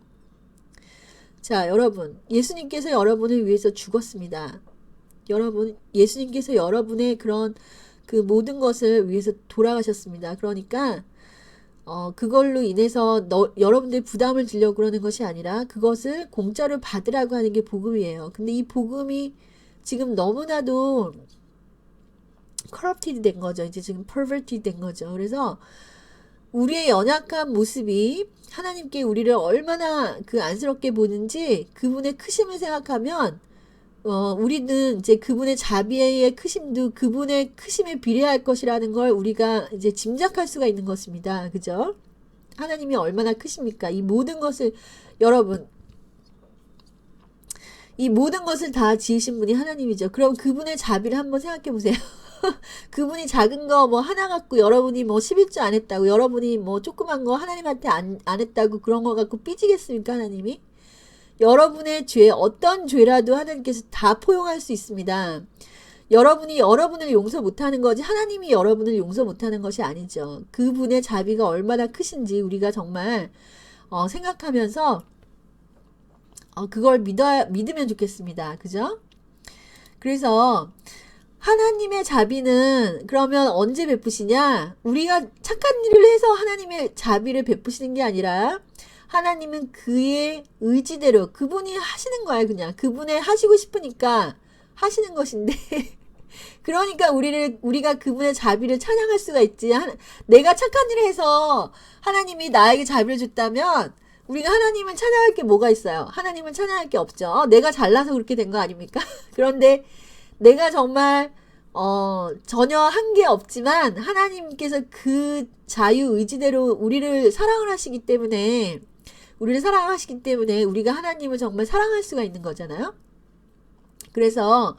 자, 여러분, 예수님께서 여러분을 위해서 죽었습니다. 예수님께서 여러분의 그런 그 모든 것을 위해서 돌아가셨습니다. 그러니까 그걸로 인해서 여러분들 부담을 주려고 그러는 것이 아니라 그것을 공짜로 받으라고 하는 게 복음이에요. 근데 이 복음이 지금 너무나도 corrupted 된 거죠. 이제 지금 perverted 된 거죠. 그래서 우리의 연약한 모습이 하나님께 우리를 얼마나 그 안쓰럽게 보는지, 그분의 크심을 생각하면 우리는 이제 그분의 자비의 크심도 그분의 크심에 비례할 것이라는 걸 우리가 이제 짐작할 수가 있는 것입니다. 그죠? 하나님이 얼마나 크십니까? 이 모든 것을, 여러분, 이 모든 것을 다 지으신 분이 하나님이죠. 그럼 그분의 자비를 한번 생각해 보세요. 그분이 작은 거 뭐 하나 갖고 여러분이 뭐 11조 안 했다고, 여러분이 뭐 조그만 거 하나님한테 안 했다고 그런 거 갖고 삐지겠습니까, 하나님이? 여러분의 죄, 어떤 죄라도 하나님께서 다 포용할 수 있습니다. 여러분이 여러분을 용서 못하는 거지 하나님이 여러분을 용서 못하는 것이 아니죠. 그분의 자비가 얼마나 크신지 우리가 정말 생각하면서 그걸 믿으면 좋겠습니다. 그죠? 그래서 하나님의 자비는 그러면 언제 베푸시냐? 우리가 착한 일을 해서 하나님의 자비를 베푸시는 게 아니라 하나님은 그의 의지대로 그분이 하시는 거야. 그냥 그분의 하시고 싶으니까 하시는 것인데 그러니까 우리가 그분의 자비를 찬양할 수가 있지. 내가 착한 일을 해서 하나님이 나에게 자비를 줬다면 우리가 하나님을 찬양할 게 뭐가 있어요? 하나님을 찬양할 게 없죠. 내가 잘나서 그렇게 된 거 아닙니까? 그런데 내가 정말 전혀 한 게 없지만 하나님께서 그 자유 의지대로 우리를 사랑하시기 때문에 우리가 하나님을 정말 사랑할 수가 있는 거잖아요. 그래서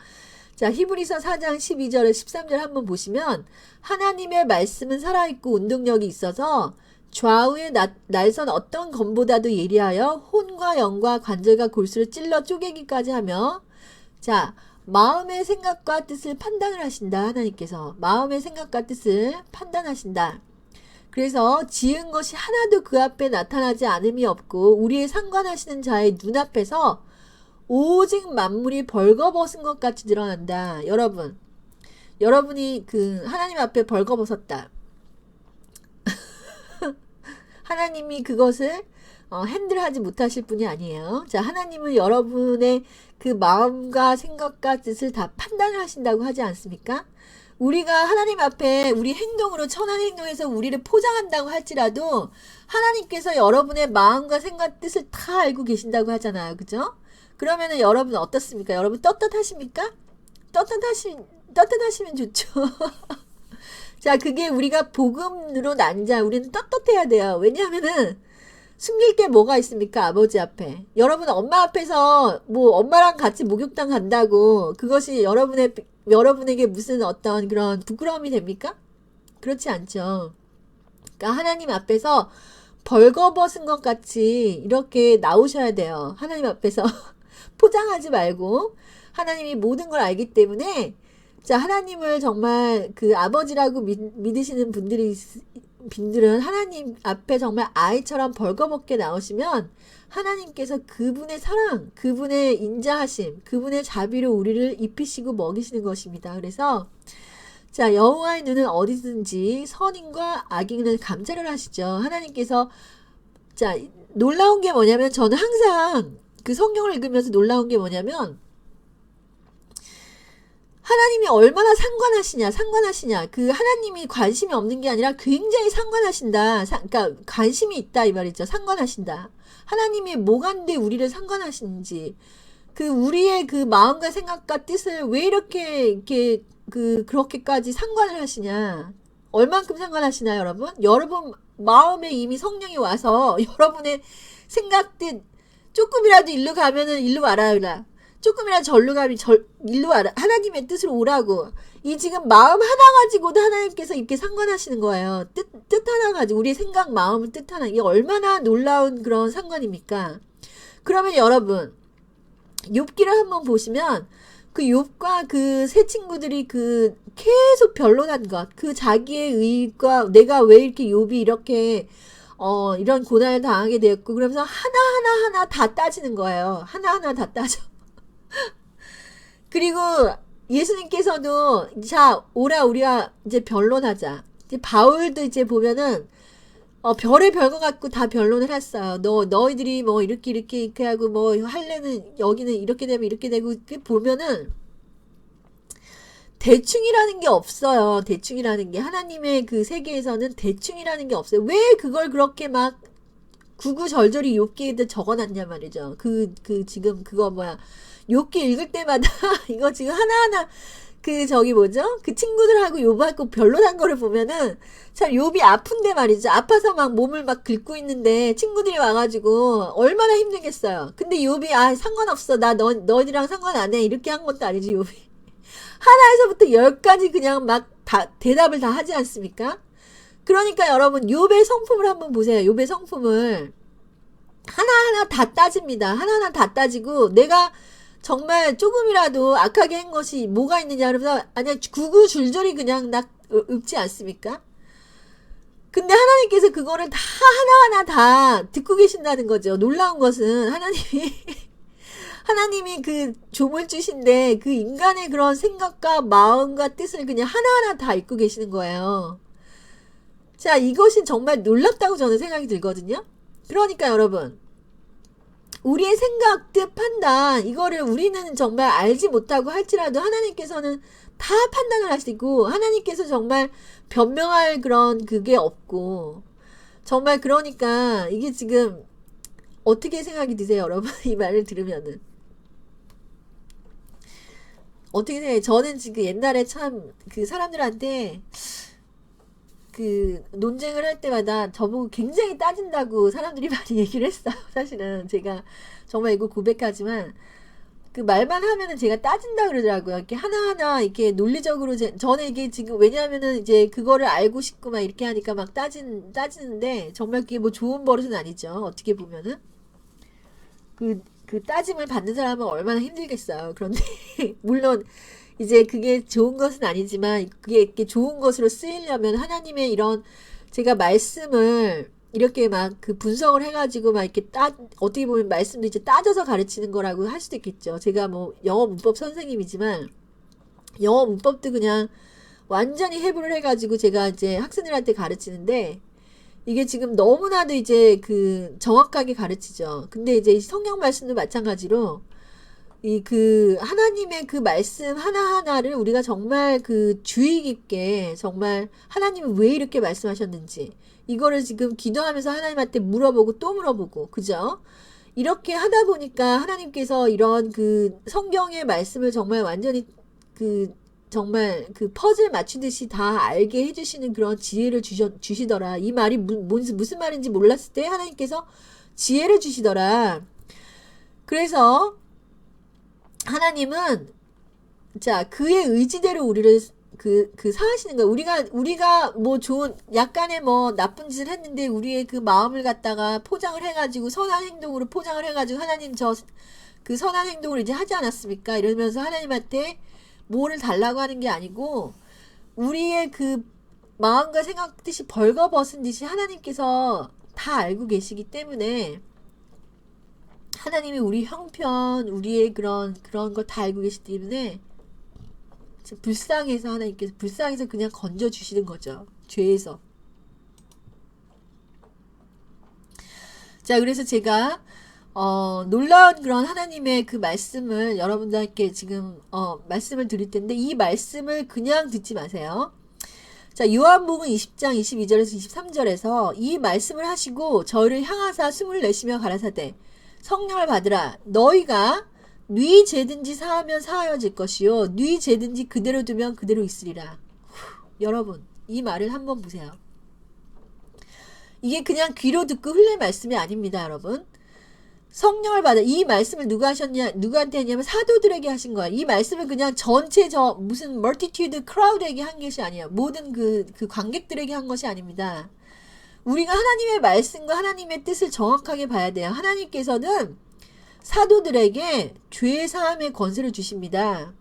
자, 히브리서 4장 12절에 13절 한번 보시면 하나님의 말씀은 살아있고 운동력이 있어서 좌우의 날선 어떤 검보다도 예리하여 혼과 영과 관절과 골수를 찔러 쪼개기까지 하며 자, 마음의 생각과 뜻을 판단을 하신다. 하나님께서 마음의 생각과 뜻을 판단하신다. 그래서 지은 것이 하나도 그 앞에 나타나지 않음이 없고 우리의 상관하시는 자의 눈앞에서 오직 만물이 벌거벗은 것 같이 드러난다. 여러분이 그 하나님 앞에 벌거벗었다. 하나님이 그것을 핸들하지 못하실 분이 아니에요. 자, 하나님은 여러분의 그 마음과 생각과 뜻을 다 판단을 하신다고 하지 않습니까? 우리가 하나님 앞에 우리 행동으로 천한 행동에서 우리를 포장한다고 할지라도 하나님께서 여러분의 마음과 생각, 뜻을 다 알고 계신다고 하잖아요. 그죠? 그러면은 여러분 어떻습니까? 여러분 떳떳하십니까? 떳떳하시면 좋죠. 자, 그게 우리가 복음으로 난 자, 우리는 떳떳해야 돼요. 왜냐하면은 숨길 게 뭐가 있습니까? 아버지 앞에. 여러분 엄마 앞에서 뭐 엄마랑 같이 목욕탕 간다고 그것이 여러분에게 무슨 어떤 그런 부끄러움이 됩니까? 그렇지 않죠. 그러니까 하나님 앞에서 벌거벗은 것 같이 이렇게 나오셔야 돼요. 하나님 앞에서 포장하지 말고 하나님이 모든 걸 알기 때문에 자, 하나님을 정말 그 아버지라고 믿으시는 분들은 하나님 앞에 정말 아이처럼 벌거벗게 나오시면 하나님께서 그분의 사랑, 그분의 인자하심, 그분의 자비로 우리를 입히시고 먹이시는 것입니다. 그래서 자, 여호와의 눈은 어디든지 선인과 악인을 감찰을 하시죠. 하나님께서 자, 놀라운 게 뭐냐면 저는 항상 그 성경을 읽으면서 놀라운 게 뭐냐면 하나님이 얼마나 상관하시냐. 그 하나님이 관심이 없는 게 아니라 굉장히 상관하신다. 그러니까 관심이 있다 이 말이죠. 상관하신다. 하나님이 뭐간데 우리를 상관하시는지 그 우리의 그 마음과 생각과 뜻을 왜 이렇게 그렇게까지 상관을 하시냐. 얼만큼 상관하시나요, 여러분? 여러분 마음에 이미 성령이 와서 여러분의 생각, 뜻 조금이라도 일로 가면은 일로 와라. 조금이라도 절로 가면 일로 와라. 하나님의 뜻으로 오라고. 이 지금 마음 하나 가지고도 하나님께서 이렇게 상관하시는 거예요. 뜻 하나 가지고 우리의 생각, 마음을 뜻 하나. 이게 얼마나 놀라운 그런 상관입니까? 그러면 여러분 욥기를 한번 보시면 그 욥과 그 세 친구들이 그 계속 변론한 것, 그 자기의 의과 내가 왜 이렇게 욥이 이렇게 이런 고난을 당하게 되었고 그러면서 하나 다 따지는 거예요. 하나하나 다 따져. 그리고 예수님께서도 자 오라 우리가 이제 변론하자. 이제 바울도 이제 보면은 별의 별거 갖고 다 변론을 했어요. 너희들이 뭐 이렇게 하고 뭐 할래는 여기는 이렇게 되면 이렇게 되고 보면은 대충이라는 게 없어요. 대충이라는 게 하나님의 그 세계에서는 대충이라는 게 없어요. 왜 그걸 그렇게 막 구구절절히 욥기에다 적어놨냐 말이죠. 지금 그거 뭐야 욥기 읽을 때마다 이거 지금 하나하나 그 친구들하고 욥하고 변론한 거를 보면은 참 욥이 아픈데 말이죠. 아파서 막 몸을 막 긁고 있는데 친구들이 와가지고 얼마나 힘들겠어요. 근데 욥이 상관없어. 나 너희랑 상관 안 해. 이렇게 한 것도 아니지 욥이. 하나에서부터 10까지 그냥 막 다 대답을 다 하지 않습니까? 그러니까 여러분 욥의 성품을 한번 보세요. 욥의 성품을 하나하나 다 따집니다. 하나하나 다 따지고 내가 정말 조금이라도 악하게 한 것이 뭐가 있느냐 그러면서 아니야 구구줄줄이 그냥 읊지 않습니까? 근데 하나님께서 그거를 하나님이 그 조물주신데 그 인간의 그런 생각과 마음과 뜻을 그냥 하나하나 다 읽고 계시는 거예요. 자, 이것이 정말 놀랍다고 저는 생각이 들거든요. 그러니까 여러분, 우리의 생각, 뜻, 판단, 이거를 우리는 정말 알지 못하고 할지라도 하나님께서는 다 판단을 하시고, 하나님께서 정말 변명할 그런 그게 없고, 정말 그러니까 이게 지금 어떻게 생각이 드세요, 여러분? 이 말을 들으면은. 어떻게 생각해요? 저는 지금 옛날에 참 그 사람들한테 그 논쟁을 할 때마다 저보고 굉장히 따진다고 사람들이 많이 얘기를 했어요. 사실은 제가 정말 이거 고백하지만 그 말만 하면은 제가 따진다 그러더라고요. 이렇게 하나하나 이렇게 논리적으로 저는 이게 지금 왜냐하면은 이제 그거를 알고 싶고 막 이렇게 하니까 막 따지는데 정말 그게 뭐 좋은 버릇은 아니죠. 어떻게 보면은 그 따짐을 받는 사람은 얼마나 힘들겠어요. 그런데 물론 이제 그게 좋은 것은 아니지만 그게 이렇게 좋은 것으로 쓰이려면 하나님의 이런 제가 말씀을 이렇게 막 그 분석을 해가지고 막 이렇게 어떻게 보면 말씀도 이제 따져서 가르치는 거라고 할 수도 있겠죠. 제가 뭐 영어 문법 선생님이지만 영어 문법도 그냥 완전히 해부를 해가지고 제가 이제 학생들한테 가르치는데 이게 지금 너무나도 이제 그 정확하게 가르치죠. 근데 이제 성경 말씀도 마찬가지로 이 그 하나님의 그 말씀 하나하나를 우리가 정말 그 주의 깊게 정말 하나님은 왜 이렇게 말씀하셨는지 이거를 지금 기도하면서 하나님한테 물어보고 또 물어보고 그죠? 이렇게 하다 보니까 하나님께서 이런 그 성경의 말씀을 정말 완전히 그 정말 그 퍼즐 맞추듯이 다 알게 해주시는 그런 지혜를 주시더라. 이 말이 무슨 말인지 몰랐을 때 하나님께서 지혜를 주시더라. 그래서 하나님은 자 그의 의지대로 우리를 사하시는 거예요. 우리가 뭐 좋은 약간의 뭐 나쁜 짓을 했는데 우리의 그 마음을 갖다가 포장을 해가지고 선한 행동으로 포장을 해가지고 하나님 저 그 선한 행동을 이제 하지 않았습니까? 이러면서 하나님한테 뭐를 달라고 하는 게 아니고 우리의 그 마음과 생각 뜻이 벌거벗은 듯이 하나님께서 다 알고 계시기 때문에 하나님이 우리 형편, 우리의 그런 걸 다 알고 계시기 때문에 불쌍해서 하나님께서 불쌍해서 그냥 건져주시는 거죠. 죄에서. 자, 그래서 제가 놀라운 그런 하나님의 그 말씀을 여러분들께 지금 말씀을 드릴 텐데 이 말씀을 그냥 듣지 마세요. 자, 요한복음 20장 22절에서 23절에서 이 말씀을 하시고 저희를 향하사 숨을 내쉬며 가라사대 성령을 받으라. 너희가 네 죄든지 사하면 사하여질 것이요 네 죄든지 그대로 두면 그대로 있으리라. 여러분 이 말을 한번 보세요. 이게 그냥 귀로 듣고 흘릴 말씀이 아닙니다. 여러분 성령을 받아 이 말씀을 누구한테 했냐면 사도들에게 하신 거야. 이 말씀을 그냥 전체 무슨 multitude crowd에게 한 것이 아니에요. 모든 그 관객들에게 한 것이 아닙니다. 우리가 하나님의 말씀과 하나님의 뜻을 정확하게 봐야 돼요. 하나님께서는 사도들에게 죄 사함의 권세를 주십니다.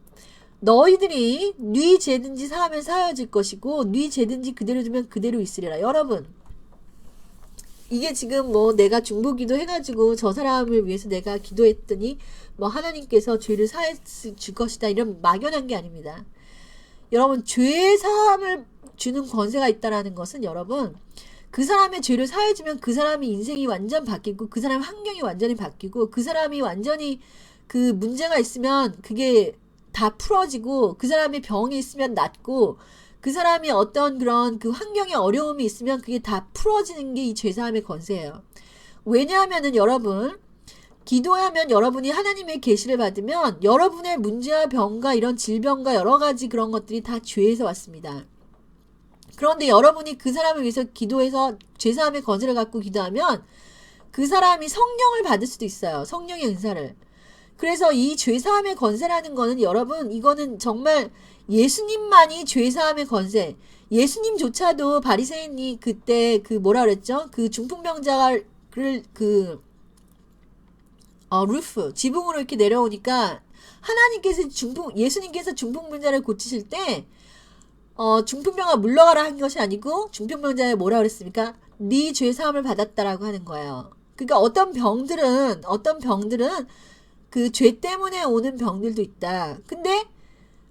너희들이 네 죄든지 사하면 사하여질 것이고 네 죄든지 그대로 두면 그대로 있으리라. 여러분 이게 지금 뭐 내가 중보기도 해가지고 저 사람을 위해서 내가 기도했더니 뭐 하나님께서 죄를 사해 줄 것이다 이런 막연한 게 아닙니다. 여러분 죄 사함을 주는 권세가 있다라는 것은 여러분 그 사람의 죄를 사해주면 그 사람이 인생이 완전 바뀌고 그 사람의 환경이 완전히 바뀌고 그 사람이 완전히 그 문제가 있으면 그게 다 풀어지고 그 사람의 병이 있으면 낫고 그 사람이 어떤 그런 그 환경에 어려움이 있으면 그게 다 풀어지는 게 이 죄사함의 권세예요. 왜냐하면은 여러분 기도하면 여러분이 하나님의 계시를 받으면 여러분의 문제와 병과 이런 질병과 여러 가지 그런 것들이 다 죄에서 왔습니다. 그런데 여러분이 그 사람을 위해서 기도해서 죄사함의 권세를 갖고 기도하면 그 사람이 성령을 받을 수도 있어요. 성령의 은사를. 그래서 이 죄사함의 권세라는 거는 여러분 이거는 정말 예수님만이 죄사함의 권세. 예수님조차도 바리새인이 그때 그 뭐라 그랬죠? 그 중풍병자를 루프 지붕으로 이렇게 내려오니까 하나님께서 예수님께서 중풍병자를 고치실 때 중풍병아 물러가라 한 것이 아니고 중풍병자에 뭐라 그랬습니까? 네 죄 사함을 받았다라고 하는 거예요. 그러니까 어떤 병들은 그 죄 때문에 오는 병들도 있다. 근데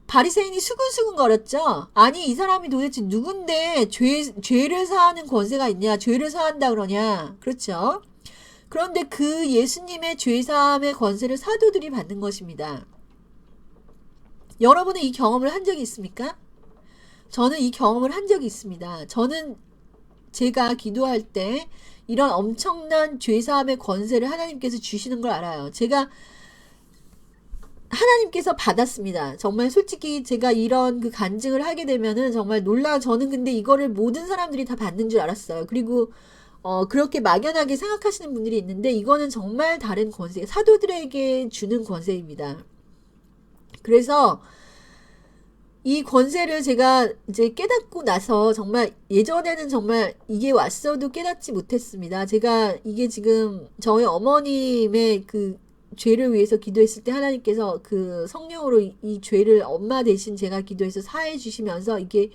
바리새인이 수근수근 거렸죠. 아니 이 사람이 도대체 누군데 죄를 사하는 권세가 있냐? 죄를 사한다 그러냐? 그렇죠. 그런데 그 예수님의 죄사함의 권세를 사도들이 받는 것입니다. 여러분은 이 경험을 한 적이 있습니까? 저는 이 경험을 한 적이 있습니다. 저는 제가 기도할 때 이런 엄청난 죄사함의 권세를 하나님께서 주시는 걸 알아요. 제가 하나님께서 받았습니다. 정말 솔직히 제가 이런 그 간증을 하게 되면은 정말 저는 근데 이거를 모든 사람들이 다 받는 줄 알았어요. 그리고 그렇게 막연하게 생각하시는 분들이 있는데 이거는 정말 다른 권세, 사도들에게 주는 권세입니다. 그래서 이 권세를 제가 이제 깨닫고 나서 정말 예전에는 정말 이게 왔어도 깨닫지 못했습니다. 제가 이게 지금 저희 어머님의 그 죄를 위해서 기도했을 때 하나님께서 그 성령으로 이 죄를 엄마 대신 제가 기도해서 사해 주시면서 이게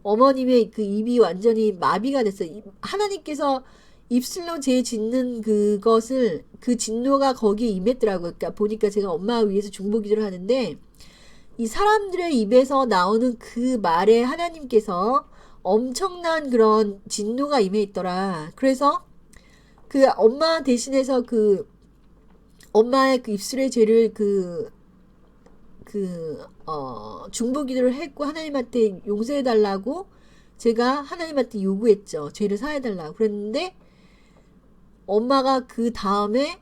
어머님의 그 입이 완전히 마비가 됐어요. 하나님께서 입술로 죄 짓는 그것을 그 진노가 거기에 임했더라고요. 그러니까 보니까 제가 엄마 위해서 중보기도를 하는데 이 사람들의 입에서 나오는 그 말에 하나님께서 엄청난 그런 진노가 임해 있더라. 그래서 그 엄마 대신해서 그 엄마의 그 입술의 죄를 중보기도를 했고 하나님한테 용서해달라고 제가 하나님한테 요구했죠. 죄를 사해달라고. 그랬는데 엄마가 그 다음에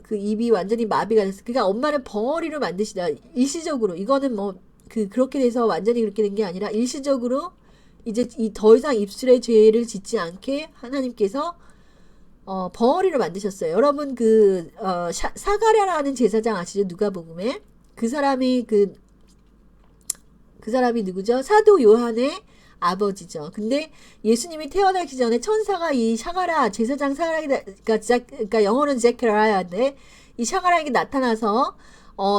그 입이 완전히 마비가 됐어. 그러니까 엄마는 벙어리로 만드시다. 일시적으로. 이거는 뭐 그렇게 돼서 완전히 그렇게 된 게 아니라 일시적으로 이제 더 이상 입술의 죄를 짓지 않게 하나님께서 벙어리로 만드셨어요. 여러분 사가랴라는 제사장 아시죠? 누가복음에 그 사람이 그 사람이 누구죠? 사도 요한의 아버지죠. 근데 예수님이 태어나기 전에 천사가 이 제사장 그러니까 영어는 제크라야인데 이 샤가라에게 나타나서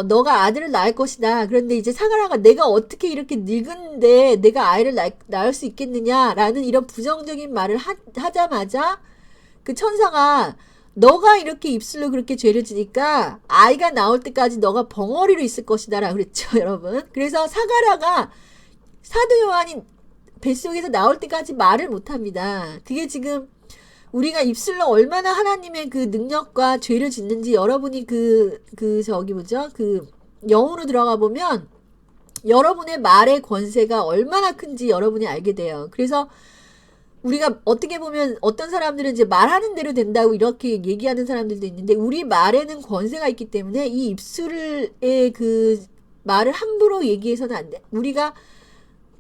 너가 아들을 낳을 것이다. 그런데 이제 사가라가 내가 어떻게 이렇게 늙은데 내가 아이를 낳을 수 있겠느냐라는 이런 부정적인 말을 하자마자 그 천사가 너가 이렇게 입술로 그렇게 죄를 지니까 아이가 나올 때까지 너가 벙어리로 있을 것이다 라고 그랬죠. 여러분. 그래서 사가랴가 사도 요한이 뱃속에서 나올 때까지 말을 못합니다. 그게 지금 우리가 입술로 얼마나 하나님의 그 능력과 죄를 짓는지 여러분이 영으로 들어가 보면 여러분의 말의 권세가 얼마나 큰지 여러분이 알게 돼요. 그래서 우리가 어떻게 보면 어떤 사람들은 이제 말하는 대로 된다고 이렇게 얘기하는 사람들도 있는데 우리 말에는 권세가 있기 때문에 이 입술의 그 말을 함부로 얘기해서는 안 돼. 우리가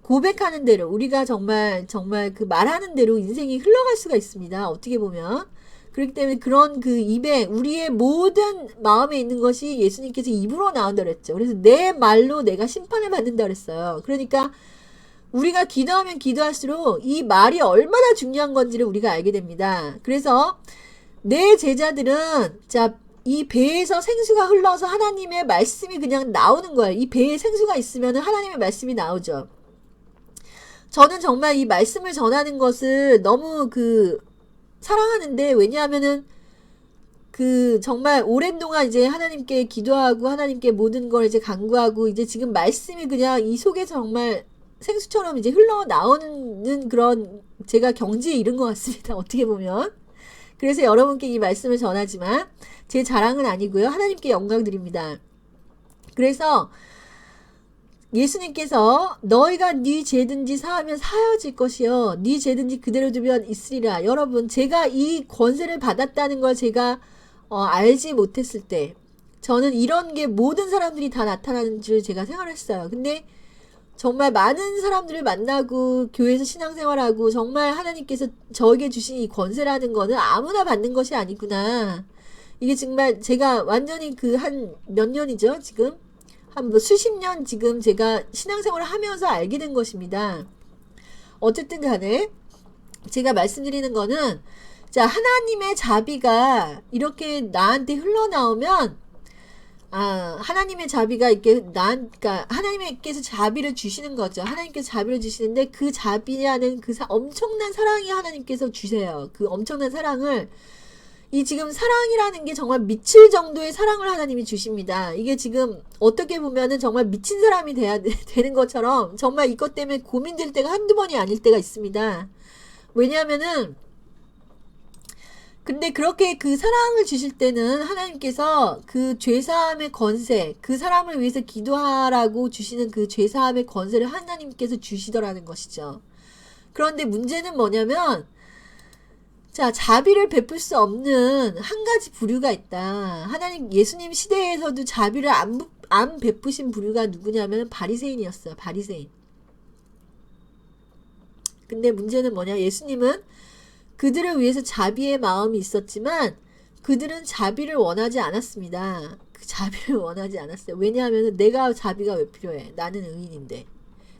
고백하는 대로 우리가 정말 그 말하는 대로 인생이 흘러갈 수가 있습니다. 어떻게 보면. 그렇기 때문에 그런 그 입에 우리의 모든 마음에 있는 것이 예수님께서 입으로 나온다 그랬죠. 그래서 내 말로 내가 심판을 받는다 그랬어요. 그러니까 우리가 기도하면 기도할수록 이 말이 얼마나 중요한 건지를 우리가 알게 됩니다. 그래서 내 제자들은 이 배에서 생수가 흘러서 하나님의 말씀이 그냥 나오는 거예요. 이 배에 생수가 있으면 하나님의 말씀이 나오죠. 저는 정말 이 말씀을 전하는 것을 너무 사랑하는데 왜냐하면은 정말 오랜 동안 이제 하나님께 기도하고 하나님께 모든 걸 이제 간구하고 이제 지금 말씀이 그냥 이 속에서 정말 생수처럼 이제 흘러나오는 그런 제가 경지에 이른 것 같습니다. 어떻게 보면. 그래서 여러분께 이 말씀을 전하지만 제 자랑은 아니고요. 하나님께 영광 드립니다. 그래서 예수님께서 너희가 네 죄든지 사하면 사하여질 것이요 네 죄든지 그대로 두면 있으리라. 여러분 제가 이 권세를 받았다는 걸 제가 알지 못했을 때 저는 이런 게 모든 사람들이 다 나타나는 줄 제가 생각했어요. 근데 정말 많은 사람들을 만나고 교회에서 신앙생활하고 정말 하나님께서 저에게 주신 이 권세라는 거는 아무나 받는 것이 아니구나. 이게 정말 제가 완전히 한 몇 년이죠 지금 한 수십 년 지금 제가 신앙생활을 하면서 알게 된 것입니다. 어쨌든 간에 제가 말씀드리는 거는 하나님의 자비가 이렇게 나한테 흘러나오면 하나님의 자비가 이렇게 그러니까 하나님께서 자비를 주시는 거죠. 하나님께서 자비를 주시는데 그 자비라는 엄청난 사랑이 하나님께서 주세요. 그 엄청난 사랑을 이 지금 사랑이라는 게 정말 미칠 정도의 사랑을 하나님이 주십니다. 이게 지금 어떻게 보면은 정말 미친 사람이 돼야 되는 것처럼 정말 이것 때문에 고민될 때가 한두 번이 아닐 때가 있습니다. 왜냐하면은 근데 그렇게 그 사랑을 주실 때는 하나님께서 그 죄사함의 권세, 그 사람을 위해서 기도하라고 주시는 그 죄사함의 권세를 하나님께서 주시더라는 것이죠. 그런데 문제는 뭐냐면 자, 자비를 베풀 수 없는 한 가지 부류가 있다. 하나님 예수님 시대에서도 자비를 안 베푸신 부류가 누구냐면 바리새인이었어요. 바리새인. 근데 문제는 뭐냐? 예수님은 그들을 위해서 자비의 마음이 있었지만 그들은 자비를 원하지 않았습니다. 그 자비를 원하지 않았어요. 왜냐하면 내가 자비가 왜 필요해? 나는 의인인데.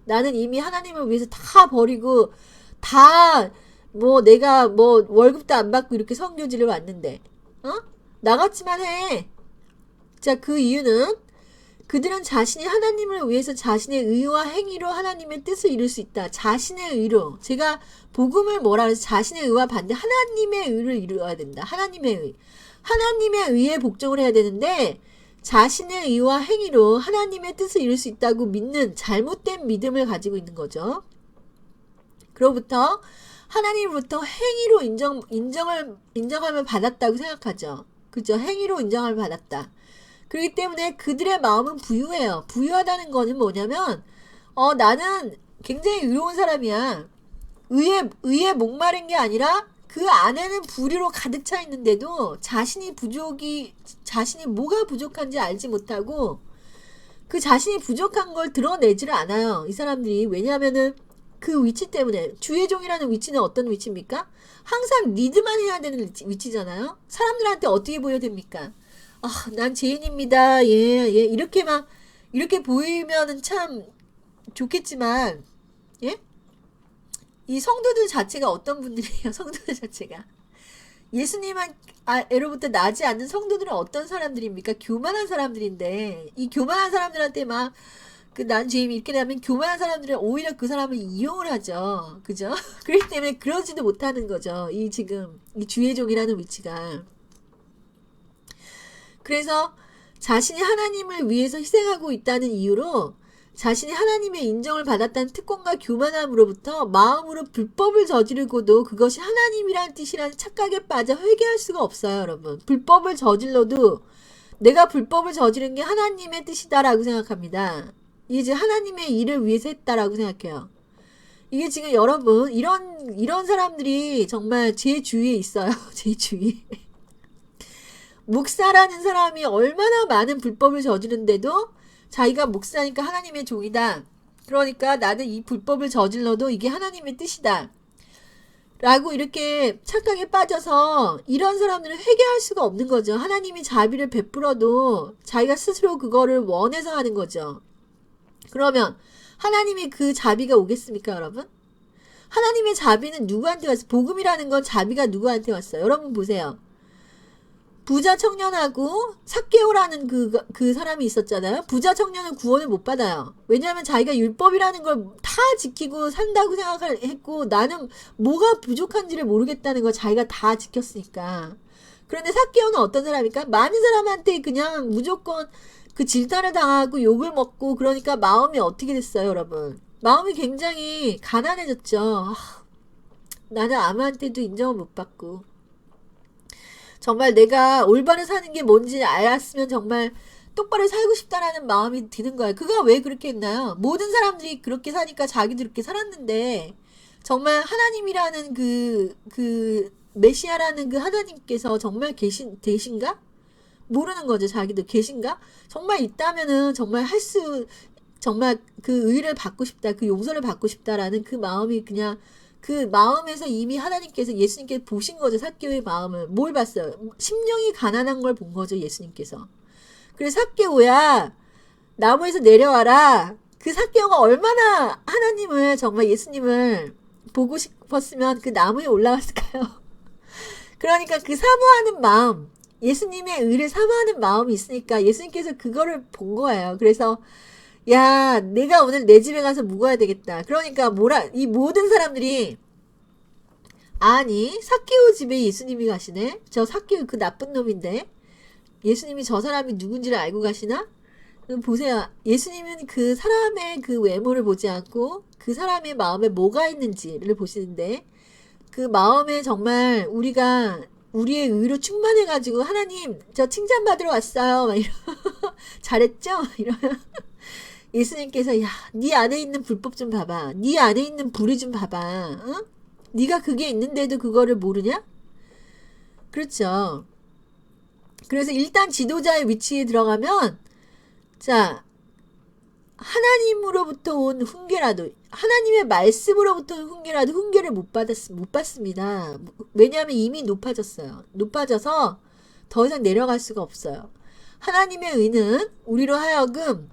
나는 이미 하나님을 위해서 다 버리고 다 뭐 내가 뭐 월급도 안 받고 이렇게 선교지를 왔는데 나같지만 해. 자, 그 이유는 그들은 자신이 하나님을 위해서 자신의 의와 행위로 하나님의 뜻을 이룰 수 있다. 자신의 의로. 제가 복음을 뭐라 그래서 자신의 의와 반대 하나님의 의를 이루어야 된다. 하나님의 의. 하나님의 의에 복종을 해야 되는데 자신의 의와 행위로 하나님의 뜻을 이룰 수 있다고 믿는 잘못된 믿음을 가지고 있는 거죠. 그로부터 하나님으로부터 행위로 인정함을 받았다고 생각하죠. 그죠? 행위로 인정함을 받았다. 그렇기 때문에 그들의 마음은 부유해요. 부유하다는 거는 뭐냐면, 나는 굉장히 의로운 사람이야. 의에 목마른 게 아니라 그 안에는 불의로 가득 차 있는데도 자신이 뭐가 부족한지 알지 못하고 그 자신이 부족한 걸 드러내지를 않아요. 이 사람들이. 왜냐하면은 그 위치 때문에 주의 종이라는 위치는 어떤 위치입니까? 항상 리드만 해야 되는 위치잖아요. 사람들한테 어떻게 보여야 됩니까? 난 죄인입니다. 예. 이렇게 보이면은 참 좋겠지만, 예? 이 성도들 자체가 어떤 분들이에요? 성도들 자체가. 예수님으로부터 나지 않는 성도들은 어떤 사람들입니까? 교만한 사람들인데, 이 교만한 사람들한테 난 죄인이 이렇게 되면 교만한 사람들은 오히려 그 사람을 이용을 하죠. 그죠? 그렇기 때문에 그러지도 못하는 거죠. 이 주의 종이라는 위치가. 그래서 자신이 하나님을 위해서 희생하고 있다는 이유로 자신이 하나님의 인정을 받았다는 특권과 교만함으로부터 마음으로 불법을 저지르고도 그것이 하나님이란 뜻이라는 착각에 빠져 회개할 수가 없어요, 여러분. 불법을 저질러도 내가 불법을 저지른 게 하나님의 뜻이다라고 생각합니다. 이게 지금 하나님의 일을 위해서 했다라고 생각해요. 이게 지금 여러분 이런 사람들이 정말 제 주위에 있어요. 제 주위에. 목사라는 사람이 얼마나 많은 불법을 저지른데도 자기가 목사니까 하나님의 종이다. 그러니까 나는 이 불법을 저질러도 이게 하나님의 뜻이다. 라고 이렇게 착각에 빠져서 이런 사람들은 회개할 수가 없는 거죠. 하나님이 자비를 베풀어도 자기가 스스로 그거를 원해서 하는 거죠. 그러면 하나님이 그 자비가 오겠습니까, 여러분? 하나님의 자비는 누구한테 왔어요? 복음이라는 건 자비가 누구한테 왔어요? 여러분 보세요. 부자 청년하고 삭개오라는 그 사람이 있었잖아요. 부자 청년은 구원을 못 받아요. 왜냐하면 자기가 율법이라는 걸 다 지키고 산다고 생각을 했고 나는 뭐가 부족한지를 모르겠다는 걸 자기가 다 지켰으니까. 그런데 삭개오는 어떤 사람입니까? 많은 사람한테 그냥 무조건 그 질타를 당하고 욕을 먹고 그러니까 마음이 어떻게 됐어요, 여러분? 마음이 굉장히 가난해졌죠. 나는 아무한테도 인정을 못 받고 정말 내가 올바로 사는 게 뭔지 알았으면 정말 똑바로 살고 싶다라는 마음이 드는 거예요. 그가 왜 그렇게 했나요? 모든 사람들이 그렇게 사니까 자기도 그렇게 살았는데 정말 하나님이라는 그 메시아라는 그 하나님께서 정말 계신가? 모르는 거죠. 자기도 계신가? 정말 있다면은 정말 정말 그 의를 받고 싶다. 그 용서를 받고 싶다라는 그 마음이 그냥 그 마음에서 이미 하나님께서 예수님께 보신 거죠. 삭개오의 마음을. 뭘 봤어요? 심령이 가난한 걸 본 거죠. 예수님께서. 그래서 삭개오야 나무에서 내려와라. 그 삭개오가 얼마나 하나님을 정말 예수님을 보고 싶었으면 그 나무에 올라갔을까요? 그러니까 그 사모하는 마음 예수님의 의를 사모하는 마음이 있으니까 예수님께서 그거를 본 거예요. 그래서 야, 내가 오늘 내 집에 가서 묵어야 되겠다. 그러니까 이 모든 사람들이 아니, 삭개오 집에 예수님이 가시네? 저 삭개오 그 나쁜 놈인데? 예수님이 저 사람이 누군지를 알고 가시나? 그럼 보세요. 예수님은 그 사람의 그 외모를 보지 않고 그 사람의 마음에 뭐가 있는지를 보시는데, 그 마음에 정말 우리가 우리의 의로 충만해가지고 하나님 저 칭찬받으러 왔어요. 막 잘했죠? 이러면 예수님께서 야, 네 안에 있는 불법 좀 봐봐. 네 안에 있는 불의 좀 봐봐. 응? 네가 그게 있는데도 그거를 모르냐? 그렇죠. 그래서 일단 지도자의 위치에 들어가면 자, 하나님으로부터 온 훈계라도 하나님의 말씀으로부터 온 훈계라도 훈계를 못 받습니다. 왜냐하면 이미 높아졌어요. 높아져서 더 이상 내려갈 수가 없어요. 하나님의 의는 우리로 하여금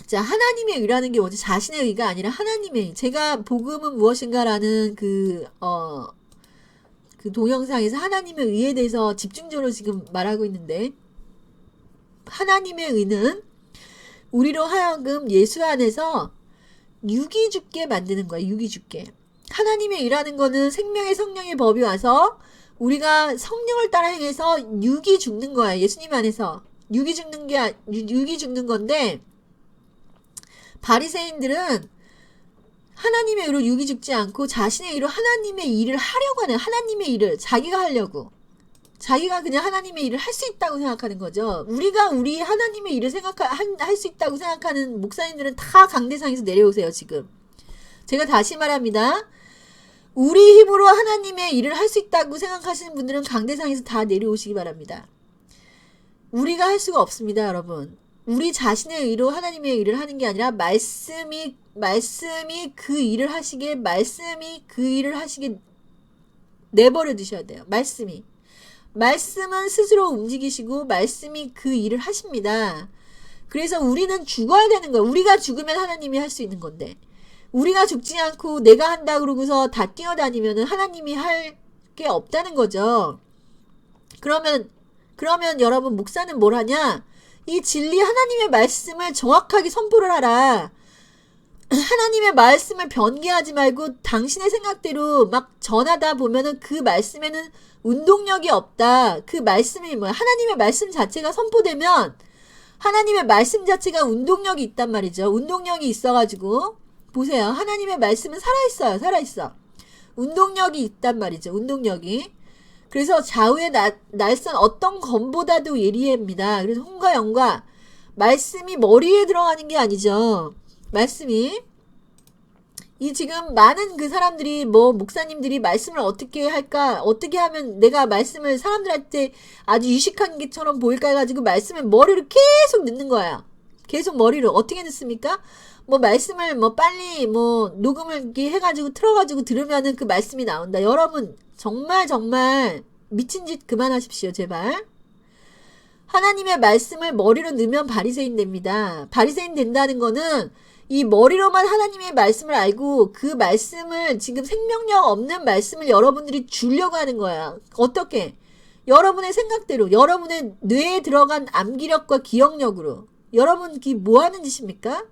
자, 하나님의 의라는 게 뭐지? 자신의 의가 아니라 하나님의 의. 제가 복음은 무엇인가라는 그 동영상에서 하나님의 의에 대해서 집중적으로 지금 말하고 있는데, 하나님의 의는 우리로 하여금 예수 안에서 육이 죽게 만드는 거예요. 육이 죽게. 하나님의 의라는 거는 생명의 성령의 법이 와서 우리가 성령을 따라 행해서 육이 죽는 거야. 예수님 안에서. 육이 죽는 건데, 바리새인들은 하나님의 의로 육이 죽지 않고 자신의 의로 하나님의 일을 하려고 하는, 하나님의 일을 자기가 하려고, 자기가 그냥 하나님의 일을 할 수 있다고 생각하는 거죠. 우리가 우리 하나님의 일을 할 수 있다고 생각하는 목사님들은 다 강대상에서 내려오세요. 지금 제가 다시 말합니다. 우리 힘으로 하나님의 일을 할 수 있다고 생각하시는 분들은 강대상에서 다 내려오시기 바랍니다. 우리가 할 수가 없습니다, 여러분. 우리 자신의 의로 하나님의 일을 하는 게 아니라 말씀이 그 일을 하시게, 말씀이 그 일을 하시게 내버려 두셔야 돼요. 말씀은 스스로 움직이시고 말씀이 그 일을 하십니다. 그래서 우리는 죽어야 되는 거예요. 우리가 죽으면 하나님이 할 수 있는 건데, 우리가 죽지 않고 내가 한다 그러고서 다 뛰어다니면 하나님이 할 게 없다는 거죠. 그러면 여러분, 목사는 뭘 하냐? 이 진리 하나님의 말씀을 정확하게 선포를 하라. 하나님의 말씀을 변개하지 말고 당신의 생각대로 막 전하다 보면은 그 말씀에는 운동력이 없다. 그 말씀이 뭐야? 하나님의 말씀 자체가 선포되면 하나님의 말씀 자체가 운동력이 있단 말이죠. 운동력이 있어가지고 보세요. 하나님의 말씀은 살아있어. 운동력이 있단 말이죠. 운동력이. 그래서 좌우의 날선 어떤 검보다도 예리합니다. 그래서 혼과 영과 말씀이 머리에 들어가는 게 아니죠. 말씀이 이 지금 많은 그 사람들이 목사님들이 말씀을 어떻게 할까, 어떻게 하면 내가 말씀을 사람들한테 아주 유식한 것처럼 보일까 해가지고 말씀을 머리로 계속 넣는 거야. 계속 머리로 어떻게 넣습니까? 말씀을 빨리 녹음을 이렇게 해가지고 틀어가지고 들으면은 그 말씀이 나온다. 여러분 정말 미친 짓 그만하십시오, 제발. 하나님의 말씀을 머리로 넣으면 바리새인 됩니다. 바리새인 된다는 거는 이 머리로만 하나님의 말씀을 알고 그 말씀을 지금 생명력 없는 말씀을 여러분들이 주려고 하는 거야. 어떻게? 여러분의 생각대로, 여러분의 뇌에 들어간 암기력과 기억력으로. 여러분 그게 뭐 하는 짓입니까?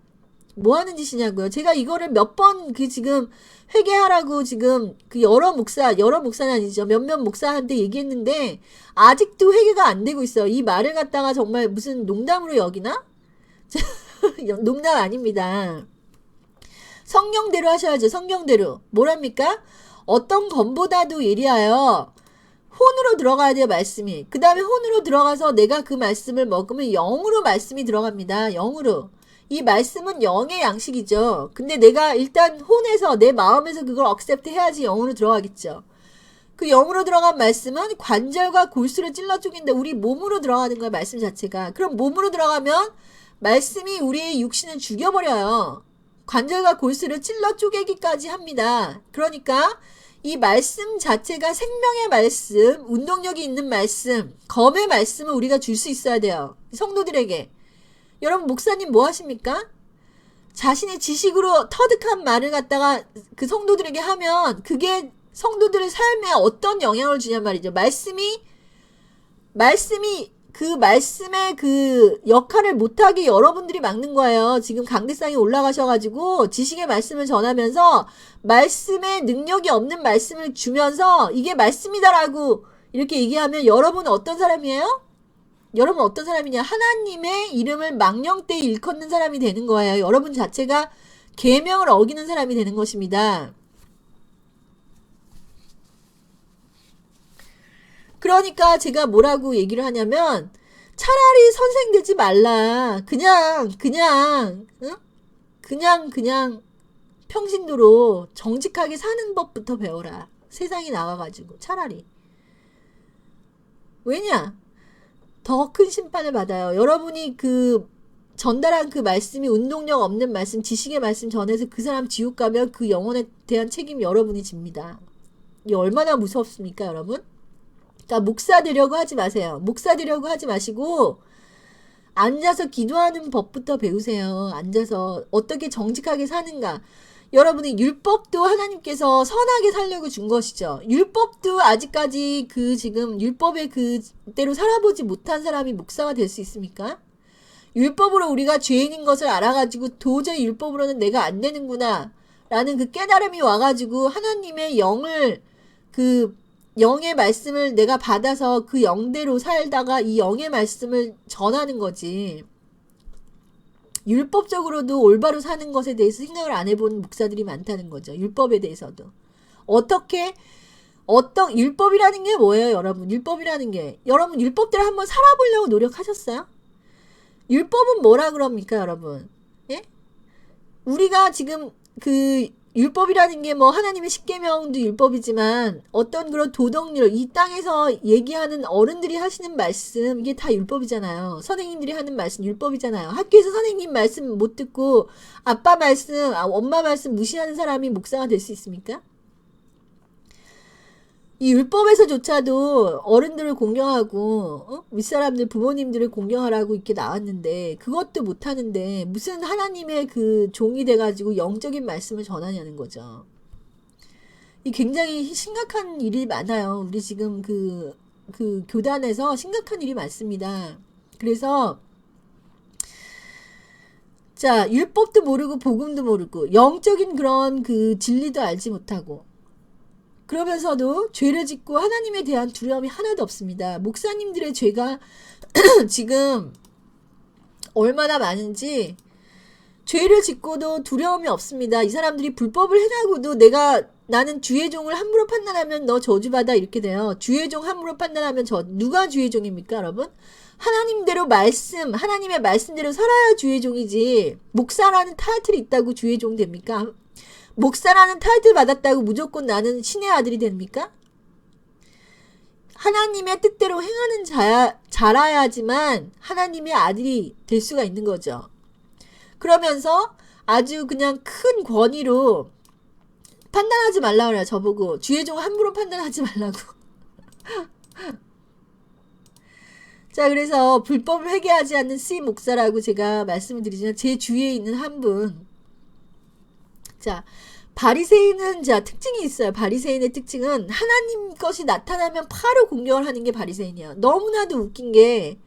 뭐 하는 짓이냐고요. 제가 이거를 몇 번 지금 회개하라고 지금 여러 목사는 아니죠. 몇몇 목사한테 얘기했는데 아직도 회개가 안 되고 있어요. 이 말을 갖다가 정말 무슨 농담으로 여기나? 농담 아닙니다. 성경대로 하셔야죠. 성경대로. 뭐랍니까? 어떤 검보다도 예리하여 혼으로 들어가야 돼요. 말씀이. 그 다음에 혼으로 들어가서 내가 그 말씀을 먹으면 영으로 말씀이 들어갑니다. 영으로. 이 말씀은 영의 양식이죠. 근데 내가 일단 혼에서 내 마음에서 그걸 억셉트 해야지 영으로 들어가겠죠. 그 영으로 들어간 말씀은 관절과 골수를 찔러 쪼갠다. 우리 몸으로 들어가는 거야, 말씀 자체가. 그럼 몸으로 들어가면 말씀이 우리의 육신을 죽여버려요. 관절과 골수를 찔러 쪼개기까지 합니다. 그러니까 이 말씀 자체가 생명의 말씀, 운동력이 있는 말씀, 검의 말씀을 우리가 줄 수 있어야 돼요. 성도들에게. 여러분 목사님 뭐 하십니까? 자신의 지식으로 터득한 말을 갖다가 그 성도들에게 하면 그게 성도들의 삶에 어떤 영향을 주냔 말이죠. 말씀이 그 말씀의 그 역할을 못하게 여러분들이 막는 거예요. 지금 강대상에 올라가셔가지고 지식의 말씀을 전하면서 말씀의 능력이 없는 말씀을 주면서 이게 말씀이다라고 이렇게 얘기하면 여러분은 어떤 사람이에요? 여러분 어떤 사람이냐? 하나님의 이름을 망령되이 일컫는 사람이 되는 거예요. 여러분 자체가 계명을 어기는 사람이 되는 것입니다. 그러니까 제가 뭐라고 얘기를 하냐면 차라리 선생 되지 말라. 응? 그냥 평신도로 정직하게 사는 법부터 배워라. 세상에 나와가지고 차라리. 왜냐? 더 큰 심판을 받아요. 여러분이 그 전달한 그 말씀이 운동력 없는 말씀, 지식의 말씀 전해서 그 사람 지옥 가면 그 영혼에 대한 책임 여러분이 집니다. 이게 얼마나 무섭습니까, 여러분? 그러니까 목사 되려고 하지 마세요. 목사 되려고 하지 마시고 앉아서 기도하는 법부터 배우세요. 앉아서 어떻게 정직하게 사는가. 여러분이 율법도 하나님께서 선하게 살려고 준 것이죠. 율법도 아직까지 그 지금 율법의 그대로 살아보지 못한 사람이 목사가 될 수 있습니까? 율법으로 우리가 죄인인 것을 알아가지고 도저히 율법으로는 내가 안 되는구나 라는 그 깨달음이 와가지고 하나님의 영의 말씀을 내가 받아서 그 영대로 살다가 이 영의 말씀을 전하는 거지. 율법적으로도 올바로 사는 것에 대해서 생각을 안 해본 목사들이 많다는 거죠. 율법에 대해서도. 율법이라는 게 뭐예요, 여러분? 율법이라는 게. 여러분, 율법대로 한번 살아보려고 노력하셨어요? 율법은 뭐라 그럽니까, 여러분? 예? 우리가 지금 율법이라는 게 뭐 하나님의 십계명도 율법이지만 어떤 그런 도덕률, 이 땅에서 얘기하는 어른들이 하시는 말씀, 이게 다 율법이잖아요. 선생님들이 하는 말씀 율법이잖아요. 학교에서 선생님 말씀 못 듣고 아빠 말씀, 엄마 말씀 무시하는 사람이 목사가 될 수 있습니까? 이 율법에서조차도 어른들을 공경하고 윗사람들 부모님들을 공경하라고 이렇게 나왔는데 그것도 못하는데 무슨 하나님의 그 종이 돼가지고 영적인 말씀을 전하냐는 거죠. 이 굉장히 심각한 일이 많아요. 우리 지금 그 교단에서 심각한 일이 많습니다. 그래서 자, 율법도 모르고 복음도 모르고 영적인 그런 그 진리도 알지 못하고 그러면서도 죄를 짓고 하나님에 대한 두려움이 하나도 없습니다. 목사님들의 죄가 지금 얼마나 많은지 죄를 짓고도 두려움이 없습니다. 이 사람들이 불법을 해나고도 나는 주의 종을 함부로 판단하면 너 저주받아 이렇게 돼요. 주의 종 함부로 판단하면 누가 주의 종입니까, 여러분? 하나님대로 하나님의 말씀대로 살아야 주의 종이지. 목사라는 타이틀이 있다고 주의 종 됩니까? 목사라는 타이틀 받았다고 무조건 나는 신의 아들이 됩니까? 하나님의 뜻대로 행하는 자라야지만 하나님의 아들이 될 수가 있는 거죠. 그러면서 아주 그냥 큰 권위로 판단하지 말라 그래요. 저보고 주의 종 함부로 판단하지 말라고. 자, 그래서 불법을 회개하지 않는 스이 목사라고 제가 말씀을 드리지만 제 주위에 있는 한 분. 자, 바리새인은 특징이 있어요. 바리새인의 특징은 하나님 것이 나타나면 바로 공격을 하는 게 바리새인이야. 너무나도 웃긴 게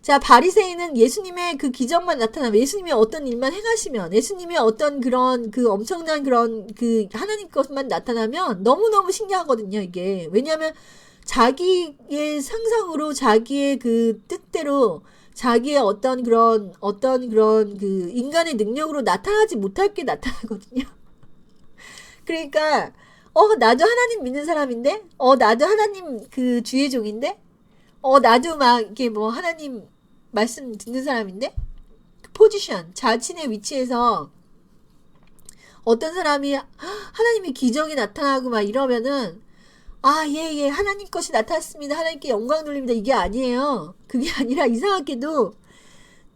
자, 바리새인은 예수님의 그 기적만 나타나면 예수님의 어떤 일만 행하시면 예수님의 어떤 그런 그 엄청난 그런 그 하나님 것만 나타나면 너무너무 신기하거든요, 이게. 왜냐하면 자기의 상상으로 자기의 그 뜻대로 자기의 어떤 그런 그 인간의 능력으로 나타나지 못할 게 나타나거든요. 그러니까 나도 하나님 믿는 사람인데 나도 하나님 그 주의 종인데 나도 막 이렇게 뭐 하나님 말씀 듣는 사람인데 그 포지션 자신의 위치에서 어떤 사람이 하나님의 기적이 나타나고 막 이러면은 예, 하나님 것이 나타났습니다. 하나님께 영광 돌립니다. 이게 아니에요. 그게 아니라 이상하게도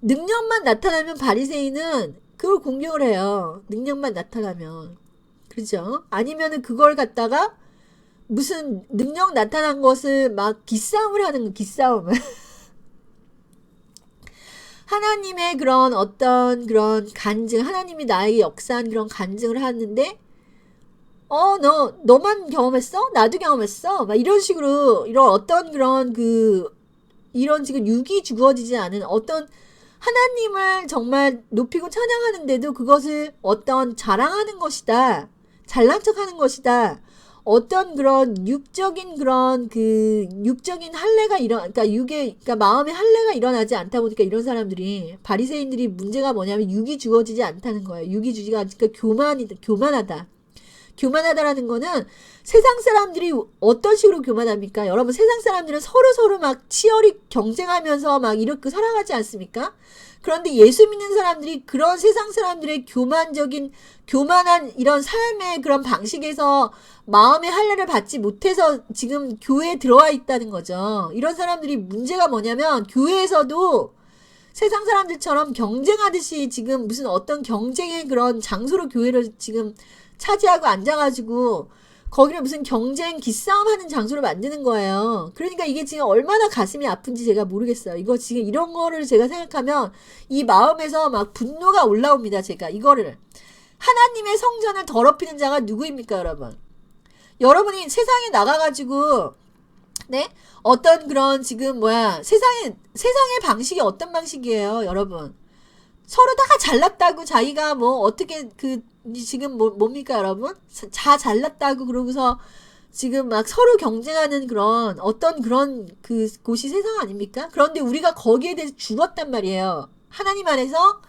능력만 나타나면 바리새인은 그걸 공격을 해요. 능력만 나타나면. 그렇죠? 아니면은 그걸 갖다가 무슨 능력 나타난 것을 막 기싸움을 하는 거, 기싸움을. 하나님의 그런 어떤 그런 간증, 하나님이 나에게 역사한 그런 간증을 하는데 너만 경험했어? 나도 경험했어? 막 이런 식으로, 이런 어떤 그런 이런 지금 육이 주어지지 않은 어떤 하나님을 정말 높이고 찬양하는데도 그것을 어떤 자랑하는 것이다. 잘난 척하는 것이다. 어떤 그런 육적인 그런 그 육적인 할례가 그러니까 그러니까 마음의 할례가 일어나지 않다 보니까 이런 사람들이 바리새인들이 문제가 뭐냐면 육이 주어지지 않다는 거예요. 육이 주지가 않으니까 교만하다. 교만하다라는 거는 세상 사람들이 어떤 식으로 교만합니까? 여러분 세상 사람들은 서로 막 치열히 경쟁하면서 막 이렇게 살아가지 않습니까? 그런데 예수 믿는 사람들이 그런 세상 사람들의 교만한 이런 삶의 그런 방식에서 마음의 할례를 받지 못해서 지금 교회에 들어와 있다는 거죠. 이런 사람들이 문제가 뭐냐면 교회에서도 세상 사람들처럼 경쟁하듯이 지금 무슨 어떤 경쟁의 그런 장소로 교회를 지금 차지하고 앉아가지고 거기를 무슨 경쟁 기싸움 하는 장소로 만드는 거예요. 그러니까 이게 지금 얼마나 가슴이 아픈지 제가 모르겠어요. 이거 지금 이런 거를 제가 생각하면 이 마음에서 막 분노가 올라옵니다. 제가 이거를 하나님의 성전을 더럽히는 자가 누구입니까, 여러분? 여러분이 세상에 나가가지고 네? 어떤 그런 지금 세상의 방식이 어떤 방식이에요, 여러분? 서로 다 잘났다고 자기가 뭐 어떻게 지금 뭡니까 여러분? 다 잘났다고 그러고서 지금 막 서로 경쟁하는 그런 어떤 그런 그 곳이 세상 아닙니까? 그런데 우리가 거기에 대해서 죽었단 말이에요. 하나님 안에서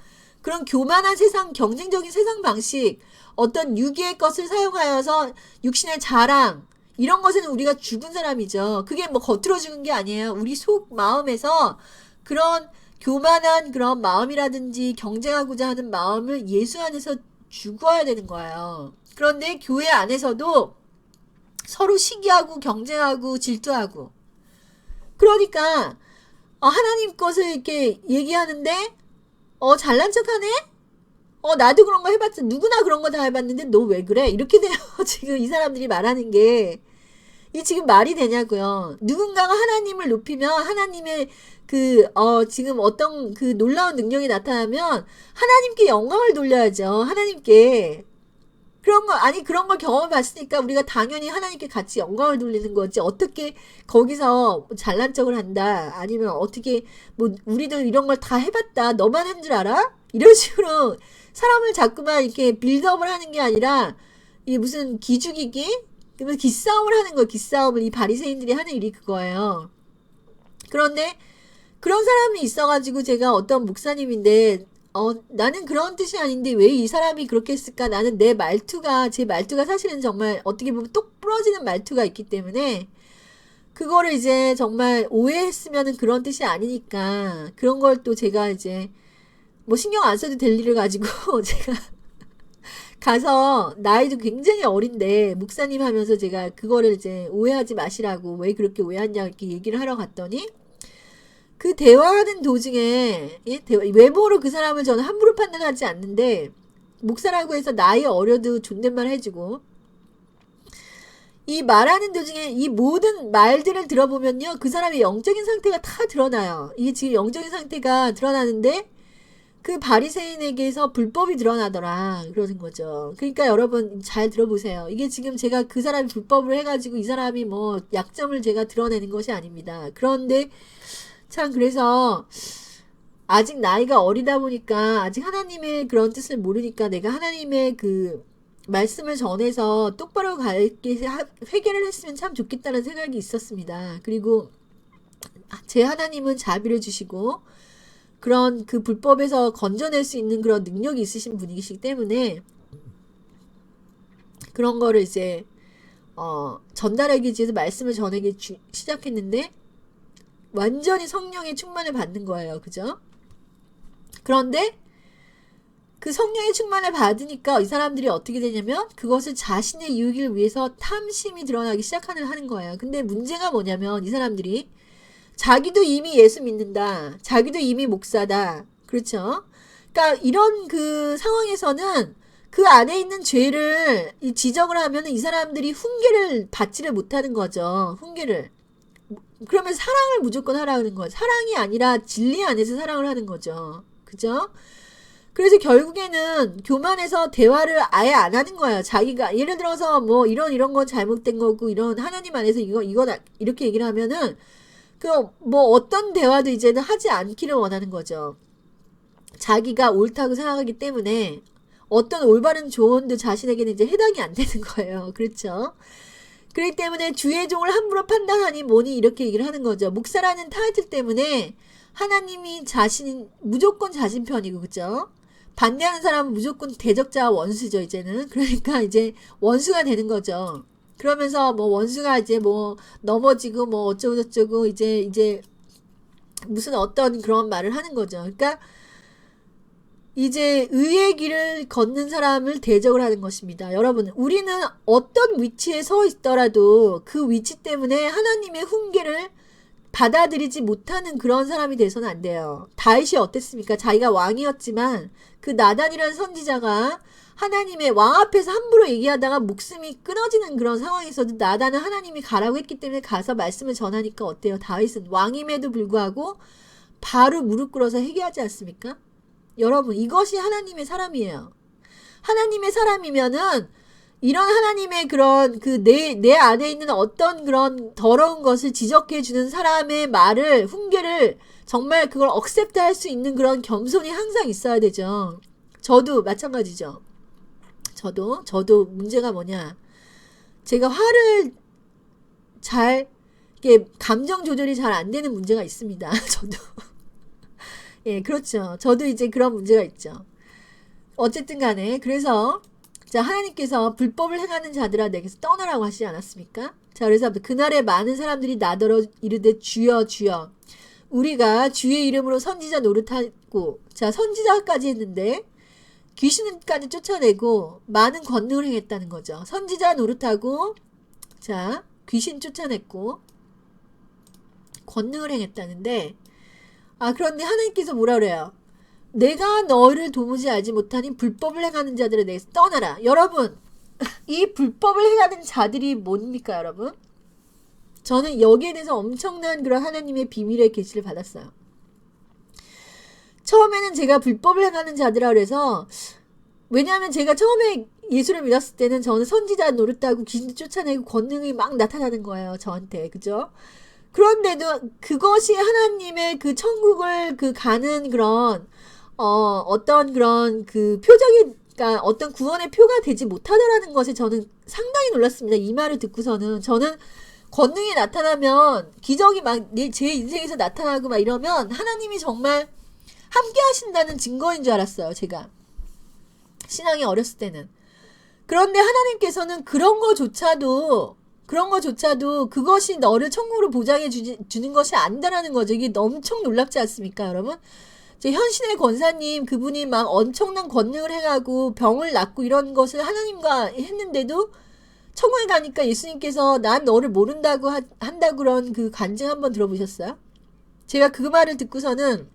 그런 교만한 세상, 경쟁적인 세상 방식, 어떤 유기의 것을 사용하여서 육신의 자랑, 이런 것에는 우리가 죽은 사람이죠. 그게 뭐 겉으로 죽은 게 아니에요. 우리 속 마음에서 그런 교만한 그런 마음이라든지 경쟁하고자 하는 마음을 예수 안에서 죽어야 되는 거예요. 그런데 교회 안에서도 서로 시기하고 경쟁하고 질투하고 그러니까 하나님 것을 이렇게 얘기하는데 잘난 척하네? 나도 그런 거 해봤지. 누구나 그런 거 다 해봤는데 너 왜 그래? 이렇게 돼요. 지금 이 사람들이 말하는 게 이 지금 말이 되냐고요. 누군가가 하나님을 높이면 하나님의 지금 어떤 그 놀라운 능력이 나타나면 하나님께 영광을 돌려야죠. 하나님께. 그런 걸 경험해 봤으니까 우리가 당연히 하나님께 같이 영광을 돌리는 거지. 어떻게 거기서 잘난 척을 한다. 아니면 어떻게 우리도 이런 걸 다 해봤다. 너만 한 줄 알아? 이런 식으로 사람을 자꾸만 이렇게 빌드업을 하는 게 아니라 이게 무슨 기죽이기? 그러면 기싸움을 하는 거예요. 기싸움을 이 바리새인들이 하는 일이 그거예요. 그런데 그런 사람이 있어가지고 제가 어떤 목사님인데 나는 그런 뜻이 아닌데 왜 이 사람이 그렇게 했을까? 나는 제 말투가 사실은 정말 어떻게 보면 똑 부러지는 말투가 있기 때문에 그거를 이제 정말 오해했으면은 그런 뜻이 아니니까 그런 걸 또 제가 이제 뭐 신경 안 써도 될 일을 가지고 제가 가서 나이도 굉장히 어린데 목사님 하면서 제가 그거를 이제 오해하지 마시라고 왜 그렇게 오해하냐 이렇게 얘기를 하러 갔더니 그 대화하는 도중에 외모로 그 사람을 저는 함부로 판단하지 않는데 목사라고 해서 나이 어려도 존댓말 해주고 이 말하는 도중에 이 모든 말들을 들어보면요 그 사람의 영적인 상태가 다 드러나요. 이게 지금 영적인 상태가 드러나는데 그 바리새인에게서 불법이 드러나더라 그러는 거죠. 그러니까 여러분 잘 들어보세요. 이게 지금 제가 그 사람이 불법을 해가지고 이 사람이 뭐 약점을 제가 드러내는 것이 아닙니다. 그런데 참 그래서 아직 나이가 어리다 보니까 아직 하나님의 그런 뜻을 모르니까 내가 하나님의 그 말씀을 전해서 똑바로 회개를 했으면 참 좋겠다는 생각이 있었습니다. 그리고 제 하나님은 자비를 주시고 그런 그 불법에서 건져낼 수 있는 그런 능력이 있으신 분이시기 때문에 그런 거를 이제 전달하기 위해서 말씀을 전하기 시작했는데 완전히 성령의 충만을 받는 거예요. 그죠? 그런데 그 성령의 충만을 받으니까 이 사람들이 어떻게 되냐면 그것을 자신의 유익을 위해서 탐심이 드러나기 하는 거예요. 근데 문제가 뭐냐면 이 사람들이 자기도 이미 예수 믿는다. 자기도 이미 목사다. 그렇죠? 그러니까 이런 그 상황에서는 그 안에 있는 죄를 지적을 하면 이 사람들이 훈계를 받지를 못하는 거죠. 훈계를. 그러면 사랑을 무조건 하라는 거예요. 사랑이 아니라 진리 안에서 사랑을 하는 거죠. 그죠? 그래서 결국에는 교만해서 대화를 아예 안 하는 거예요. 자기가 예를 들어서 뭐 이런 건 잘못된 거고 이런 하나님 안에서 이거 이렇게 얘기를 하면은 그 뭐 어떤 대화도 이제는 하지 않기를 원하는 거죠. 자기가 옳다고 생각하기 때문에 어떤 올바른 조언도 자신에게는 이제 해당이 안 되는 거예요. 그렇죠? 그렇기 때문에 주의 종을 함부로 판단하니 뭐니 이렇게 얘기를 하는 거죠. 목사라는 타이틀 때문에 하나님이 무조건 자신 편이고, 그죠? 반대하는 사람은 무조건 대적자와 원수죠, 이제는. 그러니까 이제 원수가 되는 거죠. 그러면서 뭐 원수가 이제 뭐 넘어지고 뭐 어쩌고저쩌고 이제 무슨 어떤 그런 말을 하는 거죠. 그러니까 이제 의의 길을 걷는 사람을 대적을 하는 것입니다. 여러분, 우리는 어떤 위치에 서 있더라도 그 위치 때문에 하나님의 훈계를 받아들이지 못하는 그런 사람이 돼서는 안 돼요. 다윗이 어땠습니까? 자기가 왕이었지만 그 나단이라는 선지자가 하나님의 왕 앞에서 함부로 얘기하다가 목숨이 끊어지는 그런 상황에서도 나단은 하나님이 가라고 했기 때문에 가서 말씀을 전하니까 어때요? 다윗은 왕임에도 불구하고 바로 무릎 꿇어서 회개하지 않습니까? 여러분, 이것이 하나님의 사람이에요. 하나님의 사람이면은 이런 하나님의 그런 내 안에 있는 어떤 그런 더러운 것을 지적해 주는 사람의 말을, 훈계를 정말 그걸 억셉트 할 수 있는 그런 겸손이 항상 있어야 되죠. 저도 마찬가지죠. 저도 문제가 뭐냐. 제가 화를 이게 감정 조절이 잘 안 되는 문제가 있습니다. 저도. 예, 그렇죠. 저도 이제 그런 문제가 있죠. 어쨌든 간에, 그래서, 자, 하나님께서 불법을 행하는 자들아 내게서 떠나라고 하시지 않았습니까? 자, 그래서 그날에 많은 사람들이 나더러 이르되 주여 주여 우리가 주의 이름으로 선지자 노릇하고, 자, 선지자까지 했는데 귀신까지 쫓아내고 많은 권능을 행했다는 거죠. 선지자 노릇하고, 자, 귀신 쫓아냈고 권능을 행했다는데, 그런데 하나님께서 뭐라 그래요? 내가 너를 도무지 알지 못하니 불법을 행하는 자들에 대해서 떠나라. 여러분, 이 불법을 행하는 자들이 뭡니까, 여러분? 저는 여기에 대해서 엄청난 그런 하나님의 비밀의 계시를 받았어요. 처음에는 제가 불법을 행하는 자들이라 그래서, 왜냐하면 제가 처음에 예수를 믿었을 때는 저는 선지자 노릇하고 귀신 쫓아내고 권능이 막 나타나는 거예요, 저한테. 그죠? 그런데도 그것이 하나님의 그 천국을 가는 그런 어떤 그런 그 표적이, 그러니까 어떤 구원의 표가 되지 못하더라는 것에 저는 상당히 놀랐습니다. 이 말을 듣고서는 저는 권능이 나타나면, 기적이 막 제 인생에서 나타나고 막 이러면 하나님이 정말 함께 하신다는 증거인 줄 알았어요. 제가 신앙이 어렸을 때는. 그런데 하나님께서는 그런 거조차도 그것이 너를 천국으로 보장해 주는 것이 아니다라는 거죠. 이게 엄청 놀랍지 않습니까, 여러분? 제 현신의 권사님, 그분이 막 엄청난 권능을 행하고 병을 낫고 이런 것을 하나님과 했는데도 천국에 가니까 예수님께서 난 너를 모른다고 한다고 그런 그 간증 한번 들어보셨어요? 제가 그 말을 듣고서는,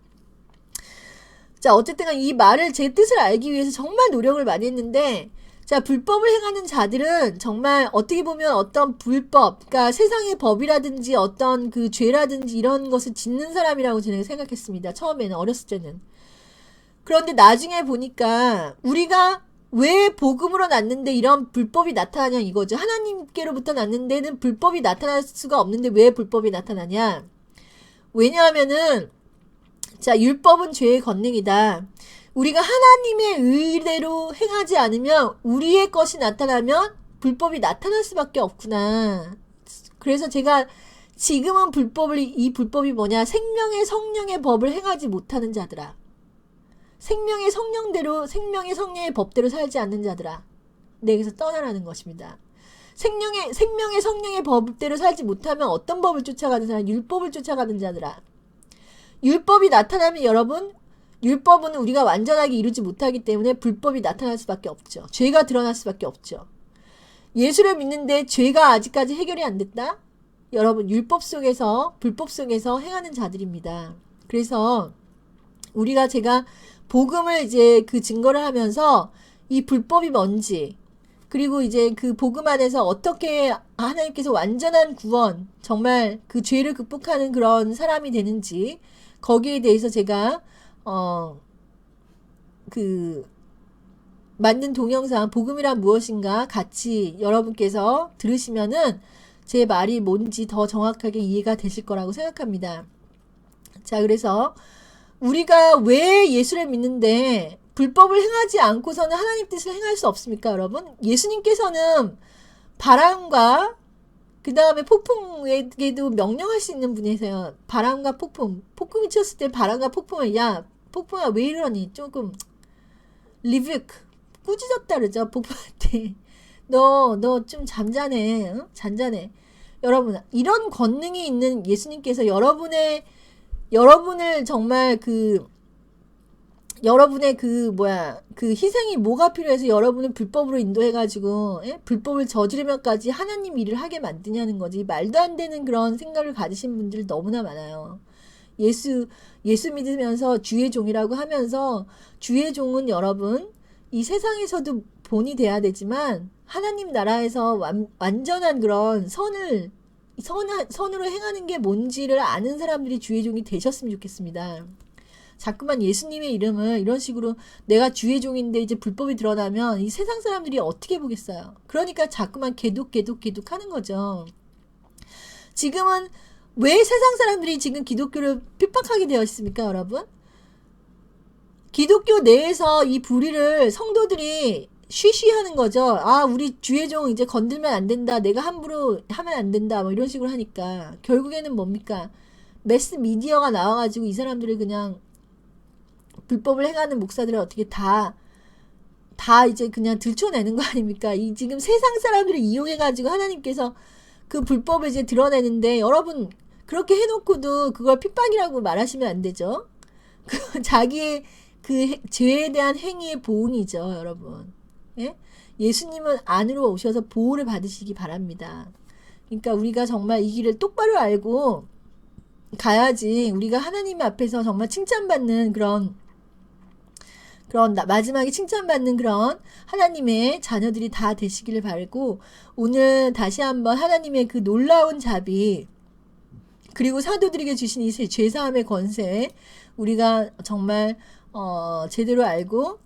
자, 어쨌든 이 말을, 제 뜻을 알기 위해서 정말 노력을 많이 했는데, 자, 불법을 행하는 자들은 정말 어떻게 보면 어떤 불법, 그러니까 세상의 법이라든지 어떤 그 죄라든지 이런 것을 짓는 사람이라고 저는 생각했습니다. 처음에는, 어렸을 때는. 그런데 나중에 보니까 우리가 왜 복음으로 났는데 이런 불법이 나타나냐 이거죠. 하나님께로부터 났는 데는 불법이 나타날 수가 없는데 왜 불법이 나타나냐. 왜냐하면은, 자, 율법은 죄의 권능이다. 우리가 하나님의 의대로 행하지 않으면 우리의 것이 나타나면 불법이 나타날 수밖에 없구나. 그래서 제가 지금은 이 불법이 뭐냐? 생명의 성령의 법을 행하지 못하는 자들아. 생명의 성령의 법대로 살지 않는 자들아. 내게서 떠나라는 것입니다. 생명의 성령의 법대로 살지 못하면 어떤 법을 쫓아가는 사람? 율법을 쫓아가는 자들아. 율법이 나타나면 여러분, 율법은 우리가 완전하게 이루지 못하기 때문에 불법이 나타날 수밖에 없죠. 죄가 드러날 수밖에 없죠. 예수를 믿는데 죄가 아직까지 해결이 안 됐다? 여러분, 불법 속에서 행하는 자들입니다. 그래서 제가 복음을 이제 그 증거를 하면서 이 불법이 뭔지, 그리고 이제 그 복음 안에서 어떻게 하나님께서 완전한 구원, 정말 그 죄를 극복하는 그런 사람이 되는지, 거기에 대해서 제가 만든 동영상 복음이란 무엇인가 같이 여러분께서 들으시면은 제 말이 뭔지 더 정확하게 이해가 되실 거라고 생각합니다. 자, 그래서 우리가 왜 예수를 믿는데 불법을 행하지 않고서는 하나님 뜻을 행할 수 없습니까, 여러분? 예수님께서는 바람과 그 다음에 폭풍에게도 명령할 수 있는 분이세요. 바람과 폭풍이 쳤을 때 바람과 폭풍을, 야, 폭풍아 왜 이러니? 조금 리뷰크 꾸짖었다 그러죠, 폭풍한테. 너 좀 잠자네, 응? 잔잔해. 여러분, 이런 권능이 있는 예수님께서 여러분을 정말 여러분의 그 희생이 뭐가 필요해서 여러분을 불법으로 인도해가지고, 예? 불법을 저지르면까지 하나님 일을 하게 만드냐는 거지. 말도 안 되는 그런 생각을 가지신 분들 너무나 많아요. 예수 믿으면서 주의 종이라고 하면서, 주의 종은 여러분, 이 세상에서도 본이 돼야 되지만, 하나님 나라에서 완전한 그런 선으로 행하는 게 뭔지를 아는 사람들이 주의 종이 되셨으면 좋겠습니다. 자꾸만 예수님의 이름을 이런 식으로 내가 주의 종인데 이제 불법이 드러나면 이 세상 사람들이 어떻게 보겠어요. 그러니까 자꾸만 개독 하는 거죠. 지금은 왜 세상 사람들이 지금 기독교를 핍박하게 되어 있습니까, 여러분? 기독교 내에서 이 불의를 성도들이 쉬쉬하는 거죠. 아, 우리 주의 종 이제 건들면 안 된다. 내가 함부로 하면 안 된다. 뭐 이런 식으로 하니까 결국에는 뭡니까? 매스 미디어가 나와가지고 이 사람들을 그냥 불법을 행하는 목사들을 어떻게 다 이제 그냥 들춰내는 거 아닙니까? 이 지금 세상 사람들을 이용해가지고 하나님께서 그 불법을 이제 드러내는데, 여러분 그렇게 해놓고도 그걸 핍박이라고 말하시면 안 되죠. 자기의 그 죄에 대한 행위의 보응이죠, 여러분. 예? 예수님은 안으로 오셔서 보호를 받으시기 바랍니다. 그러니까 우리가 정말 이 길을 똑바로 알고 가야지 우리가 하나님 앞에서 정말 칭찬받는 그런 마지막에 칭찬받는 그런 하나님의 자녀들이 다 되시기를 바라고, 오늘 다시 한번 하나님의 그 놀라운 자비, 그리고 사도들에게 주신 이 죄사함의 권세, 우리가 정말 제대로 알고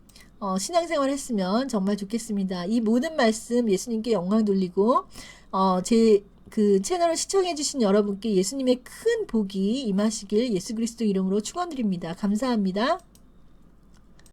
신앙생활 했으면 정말 좋겠습니다. 이 모든 말씀 예수님께 영광 돌리고, 제 그 채널을 시청해 주신 여러분께 예수님의 큰 복이 임하시길 예수 그리스도 이름으로 축원드립니다. 감사합니다.